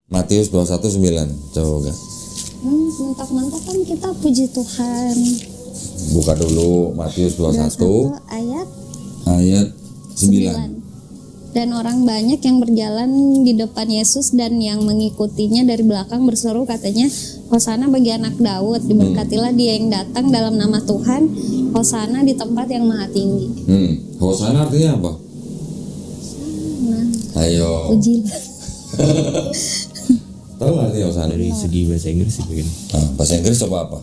Matius 21:9. Coba buka. Mentok-mentok kan kita puji Tuhan. Buka dulu Matius 21 ayat 9. Dan orang banyak yang berjalan di depan Yesus dan yang mengikutinya dari belakang berseru katanya, Hosana bagi anak Daud, diberkatilah dia yang datang dalam nama Tuhan, Hosana di tempat yang maha tinggi. Hosana artinya apa? Nah, Ayo. pujilah. Tahu nggak artinya Hosana? Dari segi bahasa Inggris sih begini. Bahasa Inggris coba apa?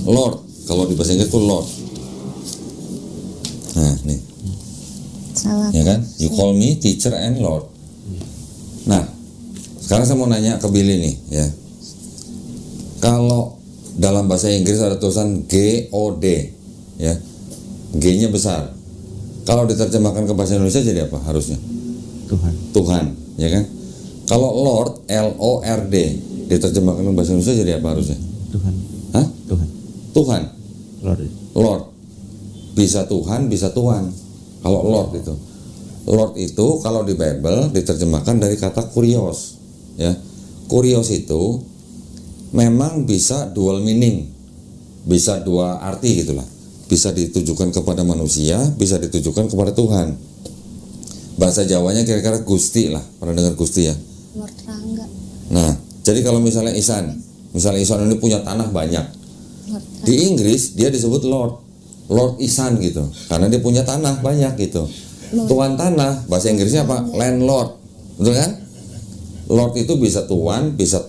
Lord. Kalau di bahasa Inggris itu Lord. Nah, nih. Salah. Ya kan? You call me teacher and Lord. Nah, sekarang saya mau nanya ke Billy nih, ya. Kalau dalam bahasa Inggris ada tulisan G-O-D, ya. G-nya besar. Kalau diterjemahkan ke bahasa Indonesia jadi apa harusnya? Tuhan. Tuhan, ya kan? Kalau Lord, L-O-R-D, diterjemahkan ke bahasa Indonesia jadi apa harusnya? Tuhan. Hah? Tuhan. Tuhan. Lord. Lord. Bisa Tuhan, bisa Tuhan. Kalau Lord itu. Lord itu kalau di Bible diterjemahkan dari kata kurios, ya. Kurios itu memang bisa dual meaning. Bisa dua arti gitulah. Bisa ditujukan kepada manusia, bisa ditujukan kepada Tuhan. Bahasa Jawanya kira-kira Gusti lah. Pernah dengar Gusti ya? Lord Rangga. Nah, jadi kalau misalnya Isan ini punya tanah banyak. Lord Rangga. Di Inggris dia disebut Lord Isan gitu, karena dia punya tanah banyak gitu. Tuan tanah, bahasa Inggrisnya apa? Landlord, betul kan? Lord itu bisa tuan, bisa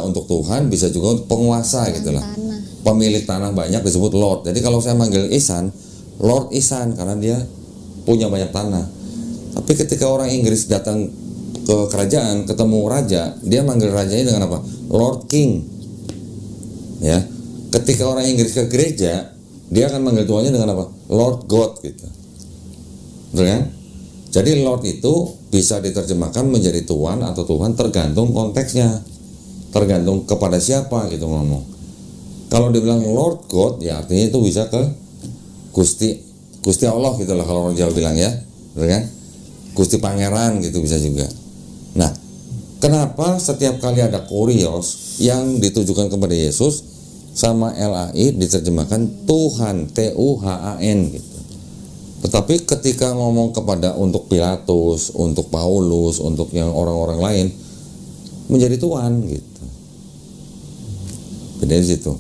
untuk Tuhan, bisa juga untuk penguasa gitulah. Tanah. Pemilik tanah banyak disebut Lord. Jadi kalau saya manggil Isan, Lord Isan karena dia punya banyak tanah. Tapi ketika orang Inggris datang ke kerajaan, ketemu raja, dia manggil rajanya dengan apa? Lord King. Ya. Ketika orang Inggris ke gereja, dia akan manggil tuannya dengan apa? Lord God gitu. Betul kan? Jadi Lord itu bisa diterjemahkan menjadi Tuhan atau Tuhan tergantung konteksnya. Tergantung kepada siapa gitu ngomong. Kalau dibilang Lord God, ya artinya itu bisa ke Gusti Allah gitu lah kalau orang Jawa bilang ya. Betul kan? Gusti Pangeran gitu bisa juga. Nah, kenapa setiap kali ada kurios yang ditujukan kepada Yesus sama LAI diterjemahkan Tuhan, T-U-H-A-N gitu. Tetapi ketika ngomong kepada untuk Pilatus, untuk Paulus, untuk yang orang-orang lain menjadi Tuhan gitu. Beda di situ.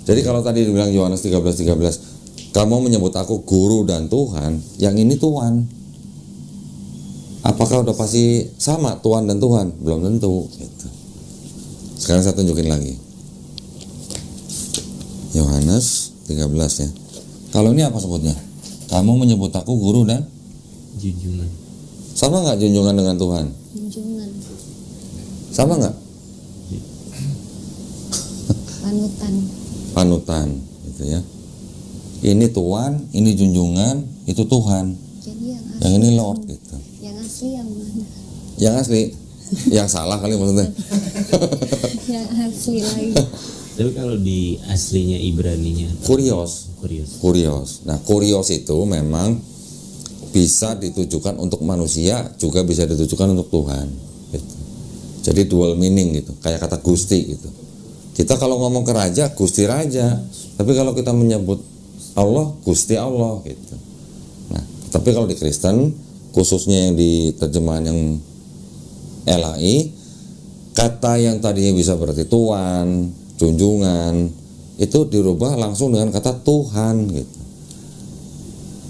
Jadi kalau tadi dibilang Yohanes 13:13, kamu menyebut aku guru dan Tuhan, yang ini Tuhan. Apakah udah pasti sama Tuhan dan Tuhan? Belum tentu gitu. Sekarang saya tunjukin lagi. Yohanes 13 ya. Kalau ini apa sebutnya? Kamu menyebut aku guru dan Junjungan. sama nggak junjungan dengan Tuhan? Junjungan. Sama nggak? Panutan. Panutan gitu ya. Ini Tuhan, ini junjungan, itu Tuhan. Jadi Yang ini Lord gitu. yang asli yang mana? Yang asli, yang salah kali maksudnya. Yang asli lagi. Tapi kalau di aslinya Ibraninya Kurios. kurios. Nah, kurios itu memang bisa ditujukan untuk manusia, juga bisa ditujukan untuk Tuhan. Gitu. Jadi dual meaning gitu, kayak kata Gusti gitu. Kita kalau ngomong ke raja, Gusti Raja. Tapi kalau kita menyebut Allah, Gusti Allah gitu. Nah, tapi kalau di Kristen, khususnya yang di terjemahan yang LAI, kata yang tadinya bisa berarti Tuhan, junjungan, itu dirubah langsung dengan kata Tuhan gitu.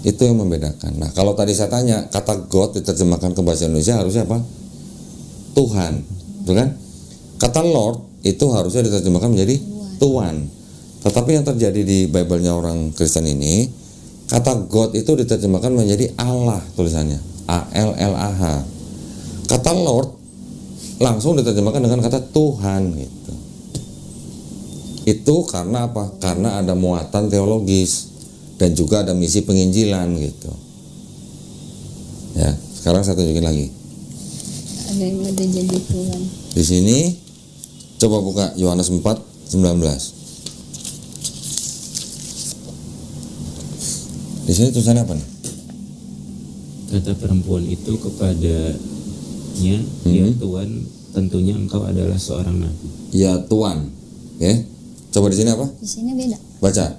Itu yang membedakan. Nah, kalau tadi saya tanya, kata God diterjemahkan ke bahasa Indonesia harusnya apa? Tuhan, betul kan? Kata Lord itu harusnya diterjemahkan menjadi Tuhan. Tetapi yang terjadi di Bible-nya orang Kristen ini, kata God itu diterjemahkan menjadi Allah tulisannya, A-L-L-A-H. Kata Lord langsung diterjemahkan dengan kata Tuhan gitu. Itu karena apa? Karena ada muatan teologis dan juga ada misi penginjilan gitu. Ya, sekarang saya tunjukin lagi. Ada yang udah jadi Tuhan. Di sini coba buka Yohanes 4:19. Di sini tulisannya apa nih? kata perempuan itu kepadanya, ya Tuhan, tentunya engkau adalah seorang nabi. Ya Tuhan. Oke. Coba di sini apa? Di sini beda. Baca.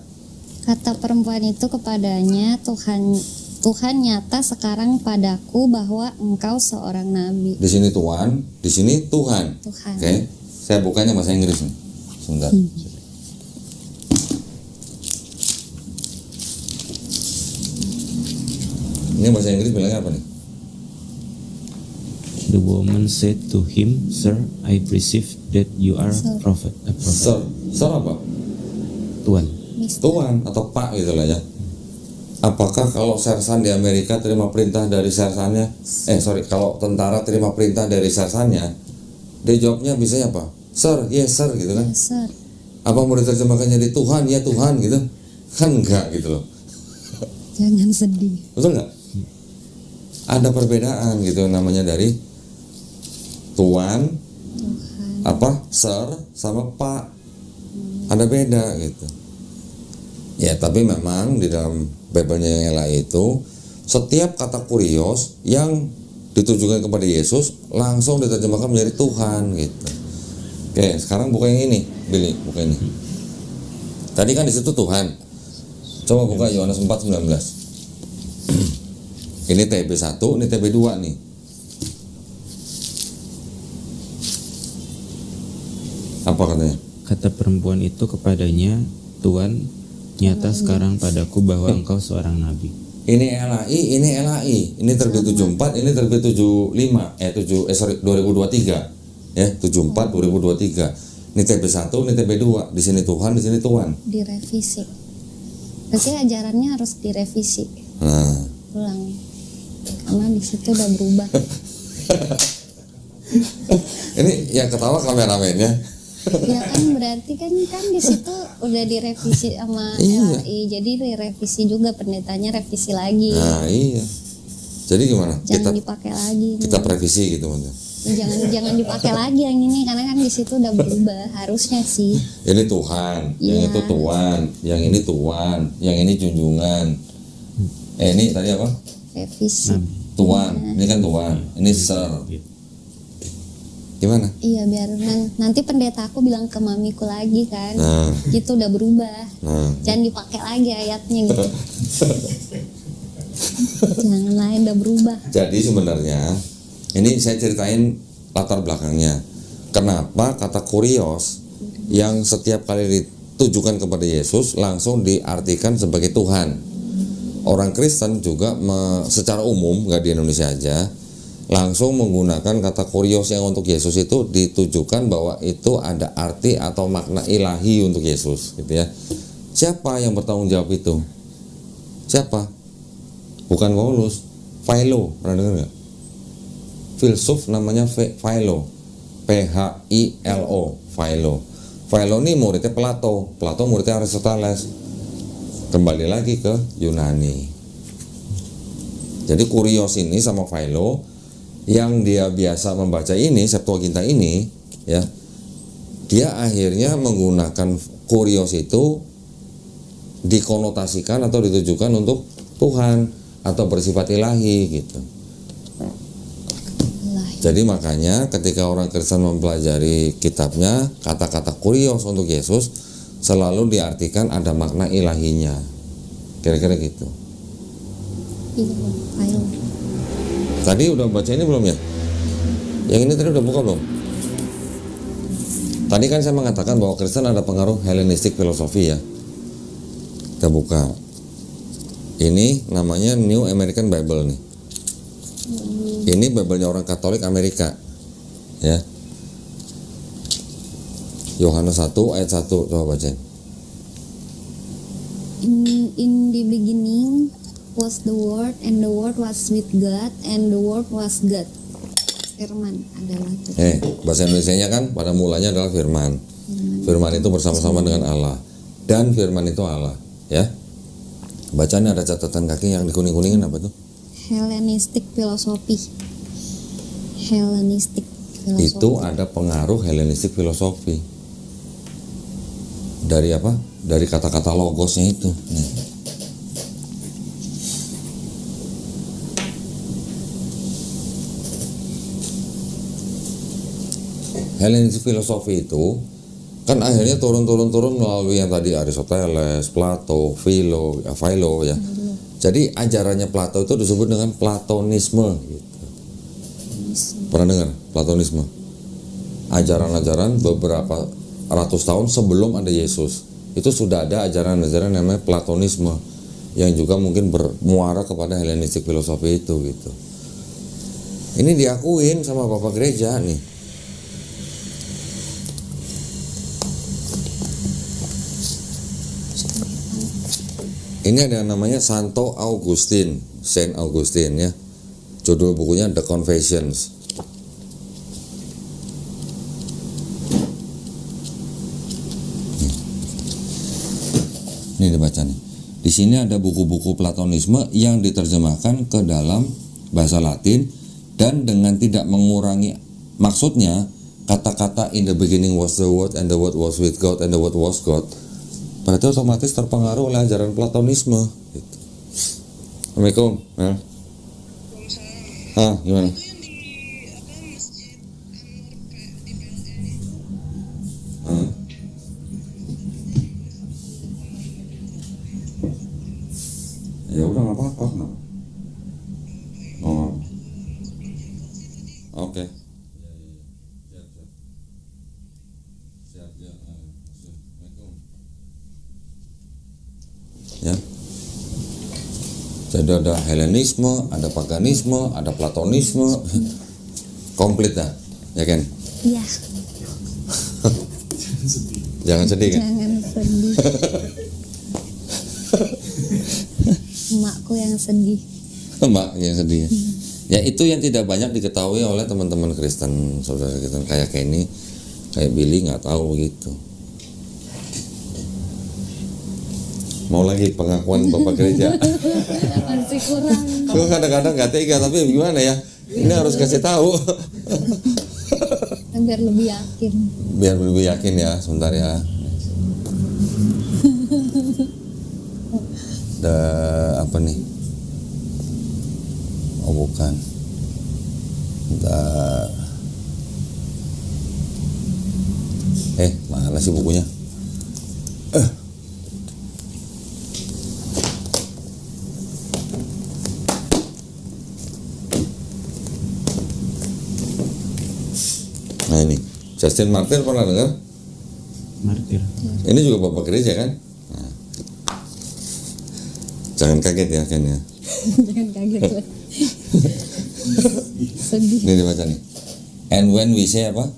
Kata perempuan itu kepadanya, Tuhan nyata sekarang padaku bahwa engkau seorang nabi. Di sini Tuhan, di sini Tuhan. Tuhan. Oke. Saya bukanya bahasa Inggris nih. Sebentar. Ini bahasa Inggris bilangnya apa nih? The woman said to him, Sir, I perceive that you are Sir. prophet. A prophet. Sir. Sir apa? Tuhan. Mister. Tuhan atau Pak gitu lah ya. Apakah kalau sersan di Amerika terima perintah dari sersannya? Kalau tentara terima perintah dari sersannya, dia jawabnya biasanya apa? Sir, yes sir gitu kan? Yes, sir. Apa mau diterjemahkannya di Tuhan, ya Tuhan gitu? Kan enggak gitu loh. Jangan sedih. Betul nggak? Ada perbedaan gitu namanya dari Tuhan, apa Sir sama Pak, ada beda gitu. Ya tapi memang di dalam Bible-nya yang LAI itu setiap kata kurios yang ditujukan kepada Yesus langsung diterjemahkan menjadi Tuhan gitu. Oke, sekarang buka yang ini, Billy, buka ini. Tadi kan di situ Tuhan. Coba buka Yohanes 4:19. Ini TB1, ini TB2 nih. Apa katanya? Kata perempuan itu kepadanya, Tuhan, nyata sekarang padaku bahwa engkau seorang nabi. Ini LAI. Ini terbit 74, ini terbit 75. 2023. Ya, 74 2023. Ini TB1, ini TB2. Di sini Tuhan, di sini Tuhan. Direvisi. Berarti ajarannya harus direvisi. Nah, Ulang. Karena di situ udah berubah. ini yang ketawa kameramennya. Ya kan berarti kan di situ udah direvisi sama Iya. LAI. Jadi direvisi juga, pendetanya revisi lagi. Nah, iya. Jadi gimana? Jangan dipakai lagi. Kita revisi gitu maksudnya. Jangan dipakai lagi yang ini karena kan di situ udah berubah harusnya sih. Ini Tuhan, yang Iya. itu Tuhan, yang ini Tuhan, yang ini junjungan. Ini tadi apa? Revisi. Tuhan, ini kan Tuhan, ini Sir. Gimana? Iya biar nanti pendeta aku bilang ke mamiku lagi kan. Nah, Gitu udah berubah. nah. Jangan dipakai lagi ayatnya gitu. Jangan lain udah berubah. Jadi sebenarnya ini saya ceritain latar belakangnya. Kenapa kata kurios yang setiap kali ditujukan kepada Yesus langsung diartikan sebagai Tuhan. Orang Kristen juga secara umum, nggak di Indonesia aja, langsung menggunakan kata kurios yang untuk Yesus itu ditujukan bahwa itu ada arti atau makna ilahi untuk Yesus, gitu ya. Siapa yang bertanggung jawab itu? Siapa? Bukan Paulus, Philo, pernah dengar nggak? Filsuf namanya Philo, Philo, Philo. Philo ini muridnya Plato muridnya Aristoteles. Kembali lagi ke Yunani. Jadi kurios ini sama Philo yang dia biasa membaca ini, Septuaginta ini, ya, dia akhirnya menggunakan kurios itu dikonotasikan atau ditujukan untuk Tuhan atau bersifat ilahi gitu. Jadi makanya ketika orang Kristen mempelajari kitabnya, kata-kata kurios untuk Yesus selalu diartikan ada makna ilahinya. Kira-kira gitu. Iya, ayo. Tadi udah baca ini belum ya? Yang ini tadi udah buka belum? Tadi kan saya mengatakan bahwa Kristen ada pengaruh Hellenistik filosofi ya. Kita buka. Ini namanya New American Bible nih. Ini Bible-nya orang Katolik Amerika. Ya. Yohanes 1 ayat 1, coba baca. In the beginning was the Word, and the Word was with God, and the Word was God. Firman adalah Tuhan. Bahasa Indonesianya kan pada mulanya adalah firman. Firman itu bersama-sama dengan Allah. Dan firman itu Allah, ya. Bacanya ada catatan kaki yang dikuning-kuningin apa tuh? Hellenistik filosofi. Hellenistik filosofi. Itu ada pengaruh Hellenistik filosofi. Dari apa? Dari kata-kata logosnya itu. Helenistik filosofi itu kan akhirnya turun melalui yang tadi Aristoteles, Plato, Philo ya. Jadi ajarannya Plato itu disebut dengan Platonisme gitu. Pernah dengar Platonisme? Ajaran-ajaran beberapa ratus tahun sebelum ada Yesus. Itu sudah ada ajaran-ajaran namanya Platonisme yang juga mungkin bermuara kepada Helenistik filosofi itu gitu. Ini diakuin sama Bapak Gereja nih. Ini ada yang namanya Santo Augustine, Saint Augustine ya. Judul bukunya The Confessions. Ini dibaca nih. Di sini ada buku-buku Platonisme yang diterjemahkan ke dalam bahasa Latin dan dengan tidak mengurangi maksudnya. Kata-kata in the beginning was the word and the word was with God and the word was God, berarti otomatis terpengaruh oleh ajaran Platonisme gitu. Assalamualaikum. Gimana? Ya udah nggak apa-apa. Oh, oke. Ya. Jadi ada Helenisme, ada paganisme, ada Platonisme, komplit dah, ya kan? Iya. Jangan sedih kan? Jangan sedih. Emakku yang sedih. Mbak yang sedih ya. Ya itu yang tidak banyak diketahui oleh teman-teman Kristen, saudara kita kayak Kenny, kayak Billy nggak tahu gitu. Mau lagi pengakuan Bapak Gereja? Masih kurang. Gue kadang-kadang nggak tega, tapi gimana ya? Ini harus kasih tahu. Biar lebih yakin. Biar lebih yakin ya, sebentar ya. Apa nih? Oh bukan. Bentar. Mana sih bukunya? Nah ini, Justin Martyr pernah dengar? Martir. Ini juga Bapak Gereja kan? Nah. Jangan kaget ya Ken ya. Jangan kaget lah. Sedih. Ini dibaca nih. And when we say apa?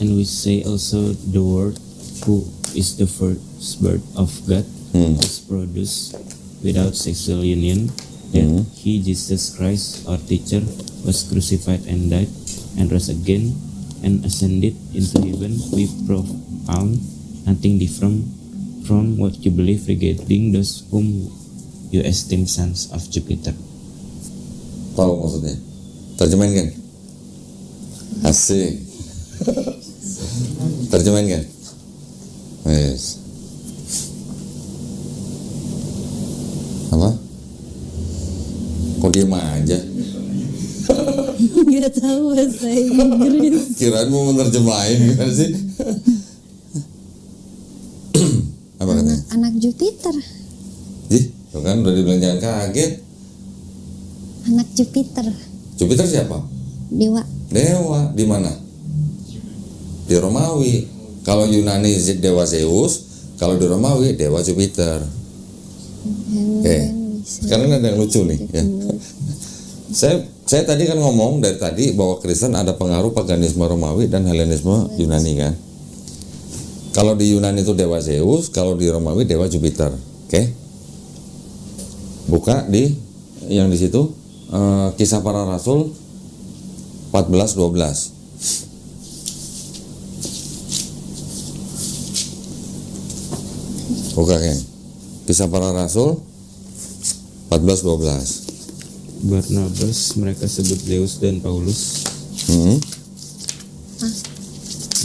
And we say also the word who is the first birth of God was produced without sexual union, that he, Jesus Christ, our teacher, was crucified and died and rose again and ascended into heaven. We propound nothing different from what you believe regarding those whom you esteem sons of Jupiter. Tahu maksudnya? Terjemahin kan? Asik. Terjemahin kan? Yes. Apa? Kok diem aja? Nggak tahu bahasa Inggris. Kirain mau menerjemahin gimana sih? Apa katanya? Anak Jupiter. Ih, tuh kan udah dibilang jangan kaget. Anak Jupiter. Jupiter siapa? Dewa. Dewa. Di mana? Di Romawi. Kalau Yunani dewa Zeus, kalau di Romawi dewa Jupiter. Oke. Sekarang ada yang lucu nih ya. Saya tadi kan ngomong dari tadi bahwa Kristen ada pengaruh paganisme Romawi dan Helenisme Yunani kan. Kalau di Yunani itu dewa Zeus, kalau di Romawi dewa Jupiter. Oke. Buka di yang di situ Kisah Para Rasul 14:12. Buka kan. Kisah Para Rasul 14:12. Barnabas mereka sebut Zeus dan Paulus.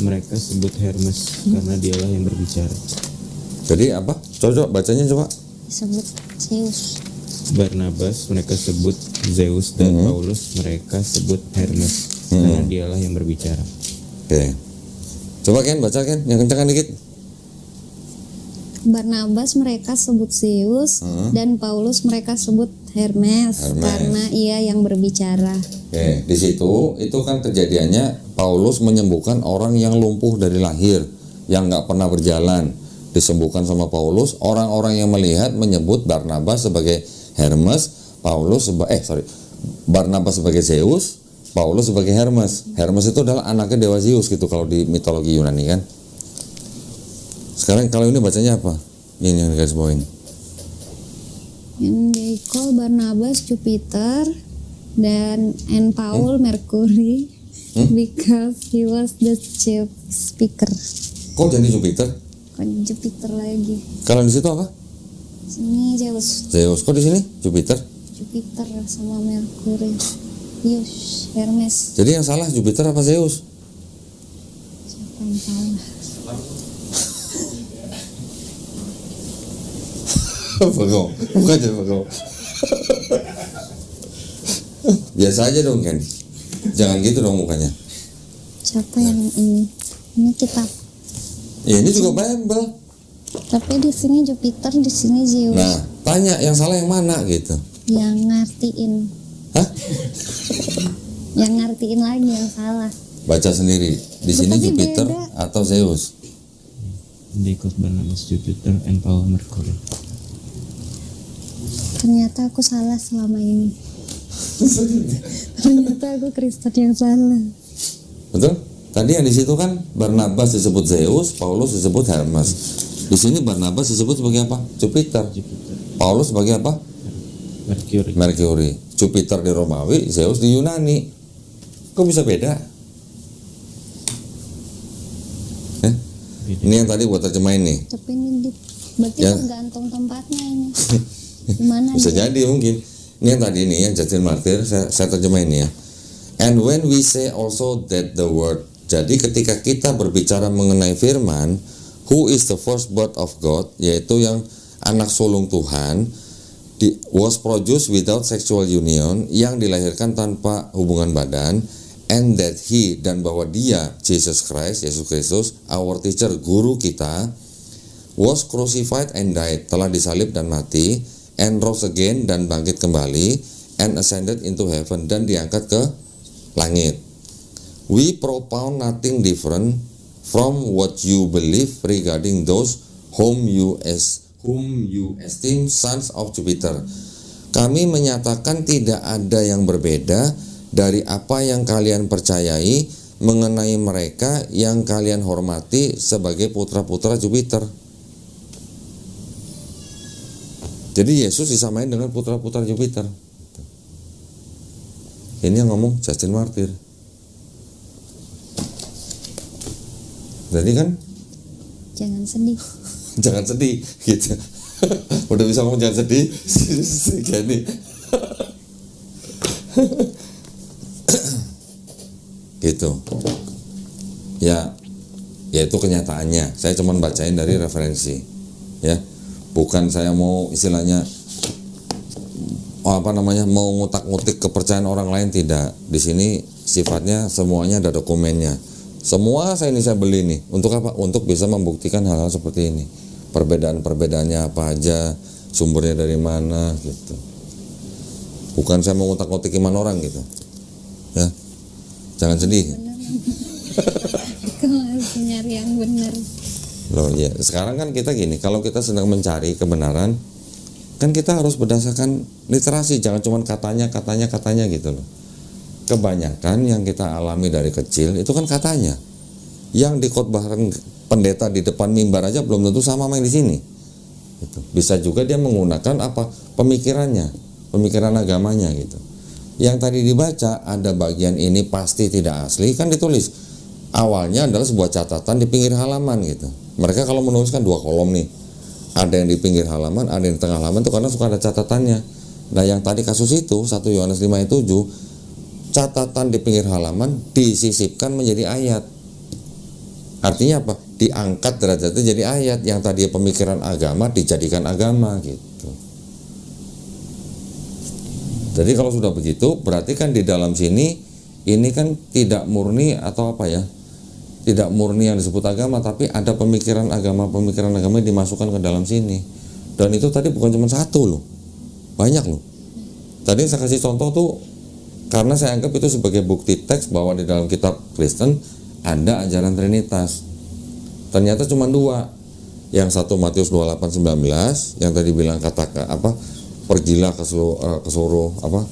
Mereka sebut Hermes karena dialah yang berbicara. Jadi apa? Coba bacanya coba. Sebut Zeus. Barnabas mereka sebut Zeus dan Paulus mereka sebut Hermes karena dialah yang berbicara. Oke. Coba Ken baca Ken, yang kencangkan dikit. Barnabas mereka sebut Zeus dan Paulus mereka sebut Hermes karena ia yang berbicara. Oke, di situ itu kan kejadiannya Paulus menyembuhkan orang yang lumpuh dari lahir, yang nggak pernah berjalan, disembuhkan sama Paulus. Orang-orang yang melihat menyebut Barnabas sebagai Hermes, Barnabas sebagai Zeus, Paulus sebagai Hermes. Hermes itu adalah anaknya dewa Zeus gitu kalau di mitologi Yunani kan. Sekarang kalau ini bacanya apa? Ini yang guys bawain. And they call Barnabas Jupiter and Paul Mercury because he was the chief speaker. Kok jadi Jupiter? Kok Jupiter lagi? Kalau di situ apa? Sini Zeus. Zeus. Kok di sini Jupiter? Jupiter sama Mercury. Yes, Hermes. Jadi yang salah Jupiter apa Zeus? Siapa yang salah? Bengong, bukan jadi bengong. Biasa aja dong Ken. Jangan gitu dong mukanya. Siapa yang ini? Ini kitab. Ya ini juga Bible. Tapi di sini Jupiter, di sini Zeus. Nah, tanya yang salah yang mana gitu. Yang ngartiin. Hah? Yang ngartiin lagi yang salah. Baca sendiri. Di sini Tapi Jupiter beda. atau Zeus? They called Barnabas Jupiter and Paul Mercury. Ternyata aku salah selama ini. Ternyata aku Kristen yang salah. Betul? Tadi yang di situ kan Barnabas disebut Zeus, Paulus disebut Hermes. Di sini Barnabas disebut sebagai apa? Jupiter. Paulus sebagai apa? Mercury. Jupiter di Romawi, Zeus di Yunani. Kok bisa beda? Ini yang tadi buat terjemahin nih. Tapi ini berarti Ya. tergantung tempatnya ini. Gimana Bisa dia? jadi mungkin. Ini yang tadi nih yang Justin Martyr saya terjemahin ya. And when we say also that the word. Jadi ketika kita berbicara mengenai firman, who is the firstborn of God, yaitu yang anak sulung Tuhan, was produced without sexual union, yang dilahirkan tanpa hubungan badan, and that he, dan bahwa dia, Jesus Christ, Yesus Kristus, our teacher, guru kita, was crucified and died, telah disalib dan mati, and rose again, dan bangkit kembali, and ascended into heaven, dan diangkat ke langit. We propound nothing different from what you believe regarding those whom you esteem sons of Jupiter. Kami menyatakan tidak ada yang berbeda dari apa yang kalian percayai mengenai mereka yang kalian hormati sebagai putra-putra Jupiter. Jadi Yesus disamain dengan putra-putra Jupiter. Ini yang ngomong Justin Martyr. Jadi kan Jangan sedih. jangan sedih gitu. Udah bisa ngomong jangan sedih gini. Gitu. Ya itu kenyataannya. Saya cuma bacain dari referensi. Ya. Bukan saya mau istilahnya mau ngutak-ngutik kepercayaan orang lain, tidak. Di sini sifatnya semuanya ada dokumennya. Semua saya beli nih. Untuk apa? Untuk bisa membuktikan hal-hal seperti ini. Perbedaan-perbedaannya apa aja, sumbernya dari mana gitu. Bukan saya mau ngutak-ngutik iman orang gitu. Ya. Jangan sedih. Kamu harus nyari yang benar. Loh ya, sekarang kan kita gini, kalau kita sedang mencari kebenaran, kan kita harus berdasarkan literasi, jangan cuma katanya gitu loh. Kebanyakan yang kita alami dari kecil itu kan katanya. Yang dikhotbahkan pendeta di depan mimbar aja belum tentu sama yang di sini. Gitu. Bisa juga dia menggunakan apa? Pemikiran agamanya gitu. Yang tadi dibaca ada bagian ini pasti tidak asli, kan ditulis. Awalnya adalah sebuah catatan di pinggir halaman gitu. Mereka kalau menuliskan 2 kolom nih, ada yang di pinggir halaman, ada yang di tengah halaman, itu karena suka ada catatannya. Nah yang tadi kasus itu 1 Yohanes 5 ayat 7, catatan di pinggir halaman disisipkan menjadi ayat. Artinya apa? Diangkat derajatnya jadi ayat. Yang tadi pemikiran agama dijadikan agama gitu. Jadi kalau sudah begitu, berarti kan di dalam sini ini kan tidak murni atau apa ya? Tidak murni yang disebut agama, tapi ada pemikiran agama yang dimasukkan ke dalam sini. Dan itu tadi bukan cuma satu loh, banyak loh. Tadi saya kasih contoh tuh karena saya anggap itu sebagai bukti teks bahwa di dalam kitab Kristen ada ajaran Trinitas. Ternyata cuma dua. Yang satu Matius 28:19 yang tadi bilang katakan apa? Pergilah ke seluruh apa?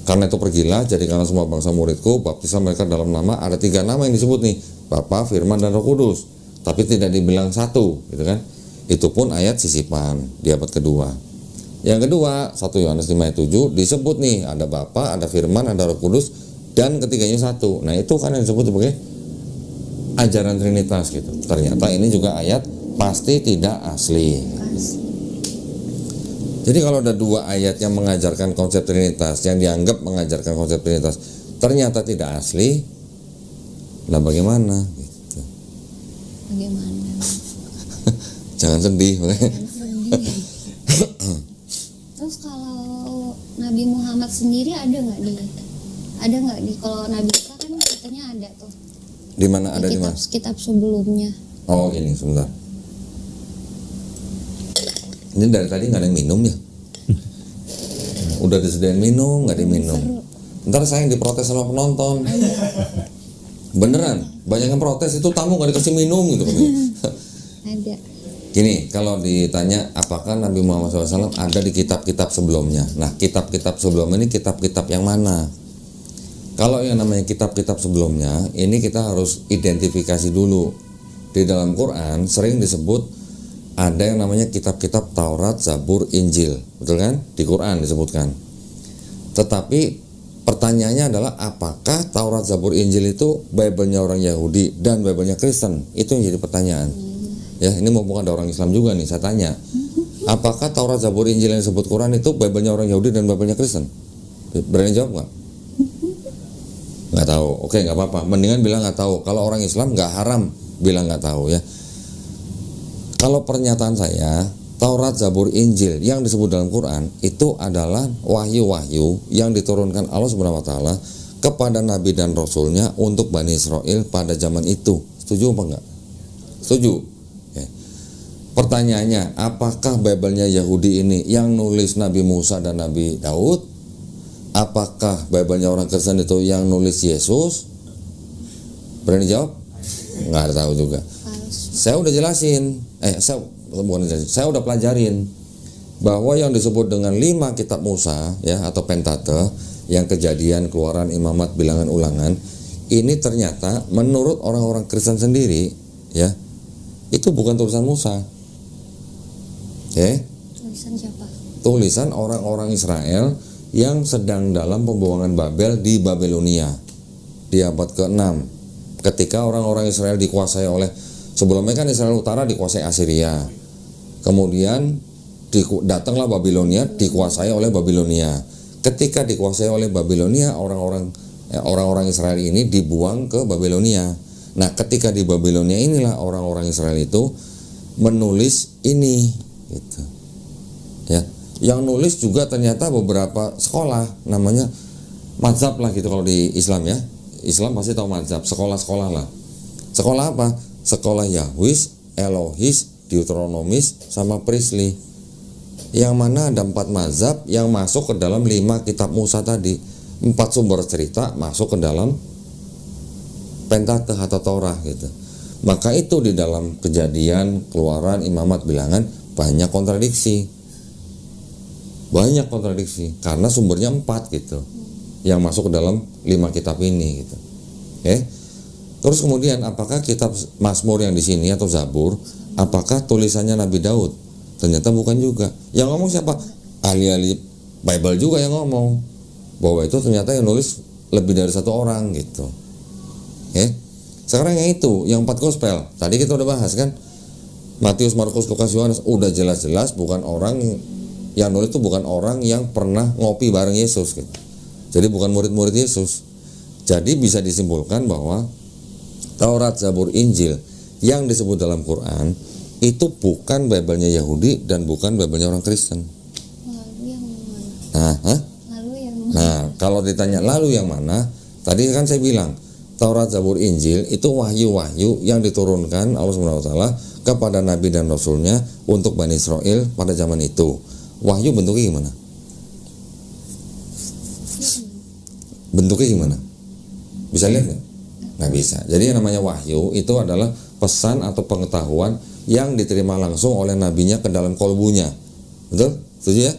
Karena itu pergilah jadikanlah semua bangsa muridku, baptislah mereka dalam nama. Ada 3 nama yang disebut nih, Bapa, Firman, dan Roh Kudus. Tapi tidak dibilang satu, gitu kan? Itu pun ayat sisipan di abad kedua. Yang kedua, 1 Yohanes 5:7 disebut nih ada Bapa, ada Firman, ada Roh Kudus, dan ketiganya satu. Nah itu kan yang disebut sebagai ajaran Trinitas gitu. Ternyata ini juga ayat pasti tidak asli. Jadi kalau ada 2 ayat yang mengajarkan konsep Trinitas, yang dianggap mengajarkan konsep Trinitas, ternyata tidak asli, lah bagaimana? Gitu. Bagaimana? Jangan sedih. Terus kalau Nabi Muhammad sendiri ada nggak di kalau Nabi Isa kan katanya ada tuh. Di mana ada di mana? Kitab sebelumnya. Oh ini sebentar. Ini dari tadi nggak ada yang minum ya? Udah disediain minum, nggak diminum. Ntar saya yang diprotes sama penonton. Beneran, banyak yang protes itu tamu nggak dikasih minum gitu. Ada. Gini, kalau ditanya apakah Nabi Muhammad SAW ada di kitab-kitab sebelumnya. Nah, kitab-kitab sebelum ini kitab-kitab yang mana? Kalau yang namanya kitab-kitab sebelumnya, ini kita harus identifikasi dulu. Di dalam Quran sering disebut ada yang namanya kitab-kitab Taurat, Zabur, Injil, betul kan? Di Quran disebutkan. Tetapi pertanyaannya adalah apakah Taurat, Zabur, Injil itu Bible-nya orang Yahudi dan Bible-nya Kristen? Itu yang jadi pertanyaan. Ya, ini mumpung ada orang Islam juga nih, saya tanya. Apakah Taurat, Zabur, Injil yang disebut Quran itu Bible-nya orang Yahudi dan Bible-nya Kristen? Berani jawab nggak? Nggak tahu. Oke, nggak apa-apa. Mendingan bilang nggak tahu. Kalau orang Islam nggak haram bilang nggak tahu ya. Kalau pernyataan saya, Taurat, Zabur, Injil yang disebut dalam Quran itu adalah wahyu-wahyu yang diturunkan Allah Subhanahu wa taala kepada nabi dan rasulnya untuk Bani Israel pada zaman itu. Setuju apa enggak? Setuju. Oke. Pertanyaannya, apakah Bible-nya Yahudi ini yang nulis Nabi Musa dan Nabi Daud? Apakah Bible-nya orang Kristen itu yang nulis Yesus? Berani jawab? Nggak tahu juga. Saya udah jelasin, saya udah pelajarin bahwa yang disebut dengan 5 kitab Musa ya atau Pentateuch, yang Kejadian, Keluaran, Imamat, Bilangan, Ulangan, ini ternyata menurut orang-orang Kristen sendiri ya itu bukan tulisan Musa. Tulisan siapa? Tulisan orang-orang Israel yang sedang dalam pembuangan Babel di Babilonia di abad ke-6, ketika orang-orang Israel dikuasai oleh, sebelumnya kan Israel Utara dikuasai Assyria, kemudian datanglah Babilonia, dikuasai oleh Babilonia. Ketika dikuasai oleh Babilonia, orang-orang Israel ini dibuang ke Babilonia. Nah, ketika di Babilonia inilah orang-orang Israel itu menulis ini, gitu. Ya, yang nulis juga ternyata beberapa sekolah, namanya mazhab lah gitu kalau di Islam ya. Islam pasti tahu mazhab, sekolah-sekolah lah. Sekolah apa? Sekolah Yahwis, Elohis, Deuteronomis, sama Priestly. Yang mana ada 4 mazhab yang masuk ke dalam 5 kitab Musa tadi. 4 sumber cerita masuk ke dalam Pentateuch atau Torah gitu. Maka itu di dalam Kejadian, Keluaran, Imamat, Bilangan banyak kontradiksi. Banyak kontradiksi karena sumbernya 4 gitu. Yang masuk ke dalam 5 kitab ini gitu. Oke. Terus kemudian apakah kitab Mazmur yang di sini atau Zabur, apakah tulisannya Nabi Daud? Ternyata bukan juga. Yang ngomong siapa? Ahli-ahli Bible juga yang ngomong bahwa itu ternyata yang nulis lebih dari 1 orang gitu. Oke. Sekarang yang itu, yang 4 gospel. Tadi kita udah bahas kan? Matius, Markus, Lukas, Yohanes udah jelas-jelas bukan orang yang nulis itu bukan orang yang pernah ngopi bareng Yesus gitu. Jadi bukan murid-murid Yesus. Jadi bisa disimpulkan bahwa Taurat, Zabur, Injil yang disebut dalam Quran itu bukan Bible-nya Yahudi dan bukan Bible-nya orang Kristen. Lalu yang mana? Hah? Lalu yang Nah, kalau ditanya lalu yang mana? Tadi kan saya bilang Taurat, Zabur, Injil itu wahyu-wahyu yang diturunkan Allah SWT kepada Nabi dan Rasulnya untuk Bani Israel pada zaman itu. Wahyu bentuknya gimana? Bentuknya gimana? Bisa lihat nggak? Nggak bisa. Jadi yang namanya wahyu itu adalah pesan atau pengetahuan yang diterima langsung oleh nabinya ke dalam kolbunya. Betul? Setuju ya?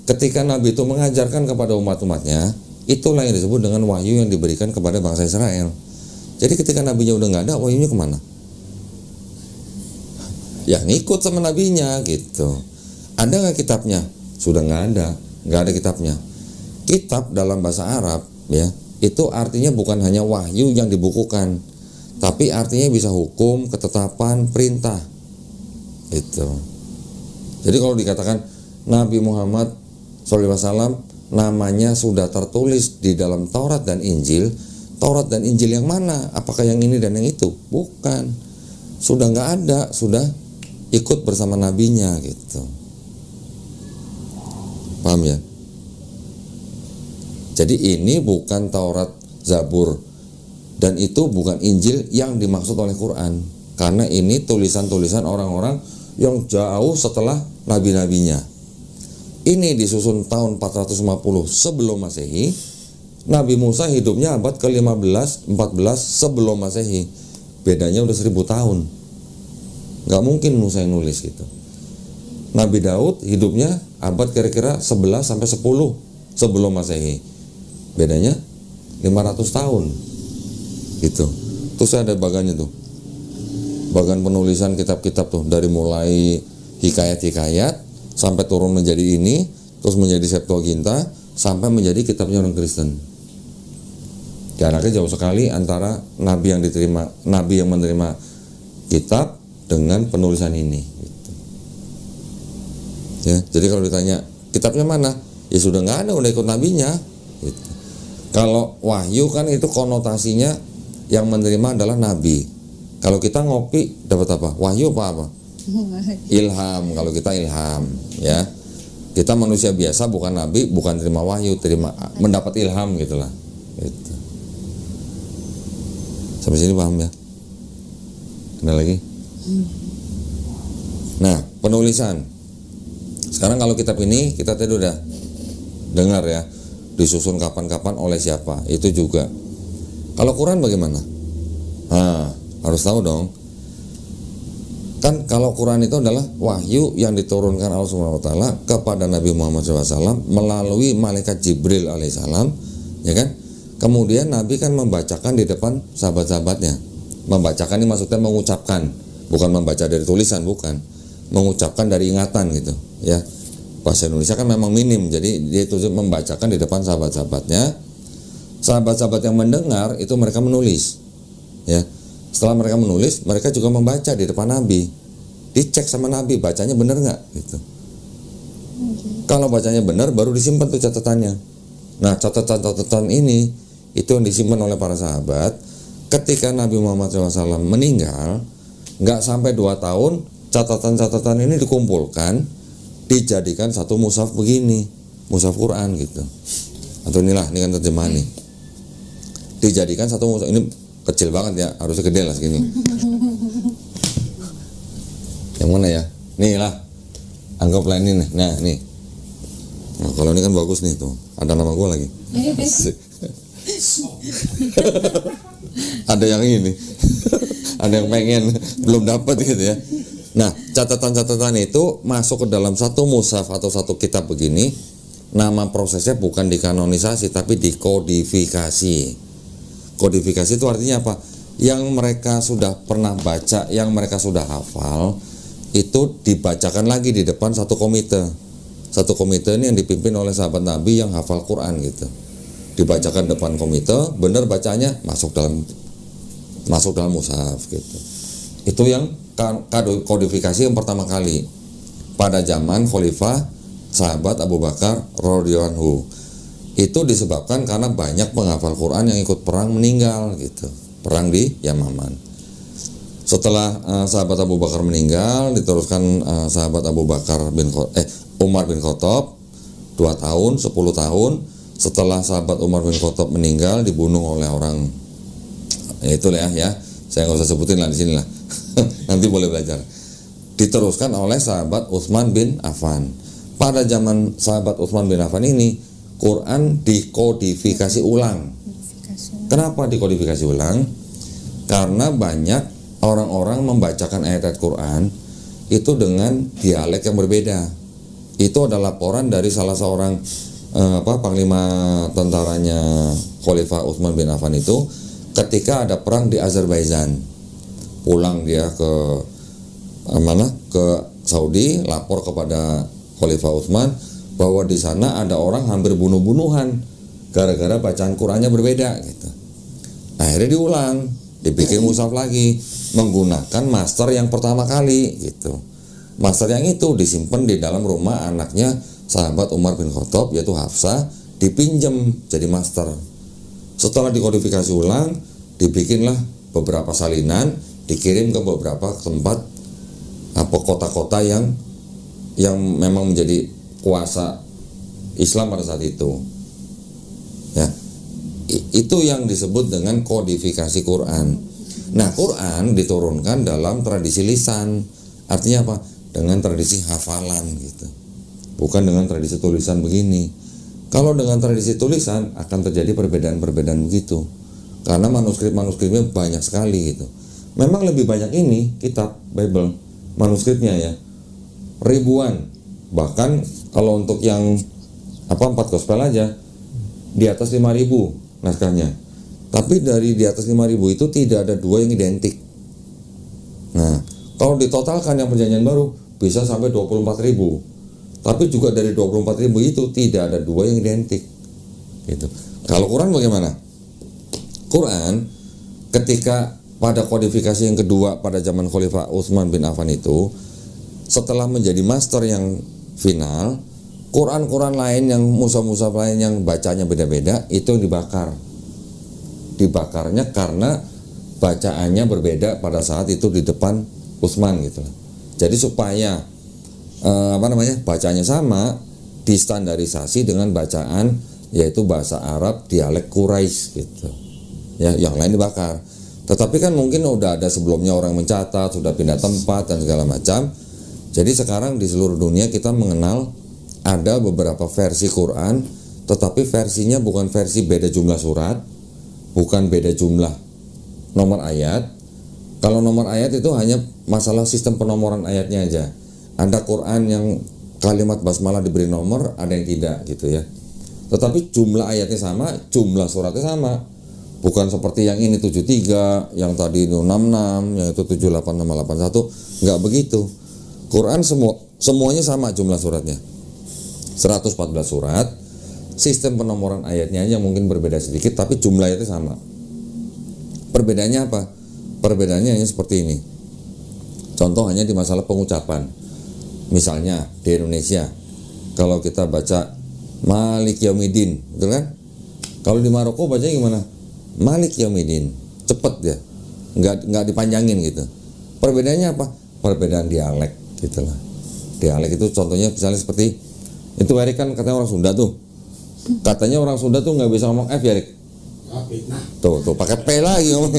Ketika Nabi itu mengajarkan kepada umat-umatnya, itulah yang disebut dengan wahyu yang diberikan kepada bangsa Israel. Jadi ketika nabinya udah nggak ada, wahyunya kemana? Ya ngikut sama nabinya gitu. Ada nggak kitabnya? Sudah nggak ada kitabnya. Kitab dalam bahasa Arab ya, itu artinya bukan hanya wahyu yang dibukukan, tapi artinya bisa hukum, ketetapan, perintah. Itu. Jadi kalau dikatakan Nabi Muhammad SAW namanya sudah tertulis di dalam Taurat dan Injil. Taurat dan Injil yang mana? Apakah yang ini dan yang itu? Bukan. Sudah nggak ada, sudah ikut bersama nabinya gitu. Paham ya? Jadi ini bukan Taurat, Zabur, dan itu bukan Injil yang dimaksud oleh Quran. Karena ini tulisan-tulisan orang-orang yang jauh setelah nabi-nabinya. Ini disusun tahun 450 sebelum Masehi. Nabi Musa hidupnya abad ke-15, 14 sebelum Masehi. Bedanya udah 1000 tahun. Gak mungkin Musa yang nulis gitu. Nabi Daud hidupnya abad kira-kira 11 sampai 10 sebelum Masehi. Bedanya 500 tahun. Gitu. Terus ada bagannya tuh. Bagan penulisan kitab-kitab tuh, dari mulai hikayat-hikayat sampai turun menjadi ini, terus menjadi Septuaginta, sampai menjadi kitabnya orang Kristen. Jaraknya jauh sekali antara nabi yang menerima kitab dengan penulisan ini. Gitu. Ya, jadi kalau ditanya kitabnya mana, ya sudah nggak ada, udah ikut nabinya. Gitu. Kalau wahyu kan itu konotasinya yang menerima adalah nabi. Kalau kita ngopi dapat apa? Wahyu apa? Ilham. Kalau kita ilham, ya. Kita manusia biasa, bukan nabi, bukan terima wahyu, mendapat ilham gitulah. Gitu. Sampai sini paham ya? Ada lagi? Nah, penulisan. Sekarang kalau kitab ini kita tadi udah dengar ya, disusun kapan-kapan oleh siapa? Itu juga. Kalau Quran bagaimana? Nah, harus tahu dong. Kan kalau Quran itu adalah wahyu yang diturunkan Allah SWT kepada Nabi Muhammad SAW melalui malaikat Jibril alaihissalam, ya kan? Kemudian Nabi kan membacakan di depan sahabat-sahabatnya. Membacakan ini maksudnya mengucapkan, bukan membaca dari tulisan, bukan. Mengucapkan dari ingatan gitu, ya. Bahasa Indonesia kan memang minim, jadi dia itu membacakan di depan sahabat-sahabatnya. Sahabat-sahabat yang mendengar itu mereka menulis, ya. Setelah mereka menulis, mereka juga membaca di depan Nabi. Dicek sama Nabi, bacanya benar nggak? Gitu. Kalau bacanya benar, baru disimpan tuh catatannya. Nah, catatan-catatan ini itu yang disimpan oleh para sahabat. Ketika Nabi Muhammad SAW meninggal, nggak sampai 2 tahun, catatan-catatan ini dikumpulkan, dijadikan satu mushaf begini, mushaf Quran gitu. Atau inilah, ini kan terjemahan nih. Dijadikan satu mushaf, ini kecil banget ya, harusnya gede lah segini. Yang mana ya? Nih lah, anggaplah ini nih. Nah nih, nah, kalau ini kan bagus nih tuh, ada nama gue lagi. Ada yang ini, ada yang pengen, belum dapat gitu ya. Nah, catatan-catatan itu masuk ke dalam satu mushaf atau satu kitab begini. Nama prosesnya bukan dikanonisasi, tapi dikodifikasi. Kodifikasi itu artinya apa? Yang mereka sudah pernah baca, yang mereka sudah hafal, itu dibacakan lagi di depan satu komite. Satu komite ini yang dipimpin oleh sahabat Nabi yang hafal Quran gitu. Dibacakan depan komite, benar bacanya masuk dalam mushaf gitu. Itu yang kodifikasi yang pertama kali pada zaman Khalifah sahabat Abu Bakar radhiyallahu anhu. Itu disebabkan karena banyak penghafal Quran yang ikut perang meninggal gitu, perang di Yamaman. Setelah sahabat Abu Bakar meninggal, diteruskan sahabat Umar bin Khattab 2 tahun, 10 tahun. setelah sahabat Umar bin Khattab meninggal dibunuh oleh orang, itulah ya, saya nggak usah sebutin lah di sini lah. Nanti boleh belajar. Diteruskan oleh sahabat Utsman bin Affan. Pada zaman sahabat Utsman bin Affan ini, Quran dikodifikasi ulang. Kenapa dikodifikasi ulang? Karena banyak orang-orang membacakan ayat-ayat Quran itu dengan dialek yang berbeda. Itu adalah laporan dari salah seorang panglima tentaranya Khalifah Utsman bin Affan itu ketika ada perang di Azerbaijan. Pulang dia ke Saudi, lapor kepada Khalifah Utsman bahwa di sana ada orang hampir bunuh-bunuhan gara-gara bacaan Qurannya berbeda gitu. Akhirnya diulang, dibikin mushaf lagi menggunakan master yang pertama kali gitu. Master yang itu disimpan di dalam rumah anaknya sahabat Umar bin Khattab, yaitu Hafsah, dipinjam jadi master. Setelah dikodifikasi ulang, dibikinlah beberapa salinan, dikirim ke beberapa tempat kota-kota yang memang menjadi kuasa Islam pada saat itu. Ya, itu yang disebut dengan kodifikasi Quran. Nah, Quran diturunkan dalam tradisi lisan, artinya apa? Dengan tradisi hafalan gitu, bukan dengan tradisi tulisan begini. Kalau dengan tradisi tulisan akan terjadi perbedaan-perbedaan begitu, karena manuskripnya banyak sekali gitu. Memang lebih banyak ini kitab Bible manuskripnya ya, ribuan. Bahkan kalau untuk yang 4 gospel aja di atas 5.000 naskahnya. Tapi dari di atas 5.000 itu tidak ada 2 yang identik. Nah, kalau ditotalkan yang perjanjian baru bisa sampai 24.000. Tapi juga dari 24.000 itu tidak ada 2 yang identik. Gitu. Kalau Quran bagaimana? Quran ketika pada kodifikasi yang kedua pada zaman Khalifah Utsman bin Affan itu, setelah menjadi master yang final, Quran-Quran lain yang mushaf-mushaf lain yang bacanya beda-beda itu yang dibakar. Dibakarnya karena bacaannya berbeda pada saat itu di depan Utsman gitu. Jadi supaya bacaannya sama, distandarisasi dengan bacaan yaitu bahasa Arab dialek Quraisy gitu. Ya, yang lain dibakar. Tetapi kan mungkin udah ada sebelumnya orang mencatat, sudah pindah tempat dan segala macam. Jadi sekarang di seluruh dunia kita mengenal ada beberapa versi Quran, tetapi versinya bukan versi beda jumlah surat, bukan beda jumlah nomor ayat. Kalau nomor ayat itu hanya masalah sistem penomoran ayatnya aja. Ada Quran yang kalimat basmalah diberi nomor, ada yang tidak gitu ya. Tetapi jumlah ayatnya sama, jumlah suratnya sama. Bukan seperti yang ini 73, yang tadi itu 66, yang itu 78, 81, enggak begitu. Quran semuanya sama jumlah suratnya. 114 surat, sistem penomoran ayatnya aja mungkin berbeda sedikit, tapi jumlah ayatnya sama. Perbedaannya apa? Perbedaannya hanya seperti ini. Contoh hanya di masalah pengucapan. Misalnya di Indonesia, kalau kita baca Malik Yaumiddin, betul kan? Kalau di Maroko bacanya gimana? Malik Yaumiddin, cepet ya, nggak dipanjangin gitu. Perbedaannya apa? Perbedaan dialek gitulah. Dialek itu contohnya misalnya seperti itu, Erik kan katanya orang Sunda tuh. Katanya orang Sunda tuh nggak bisa ngomong F ya, Erik. Tuh pakai P lagi ngomong.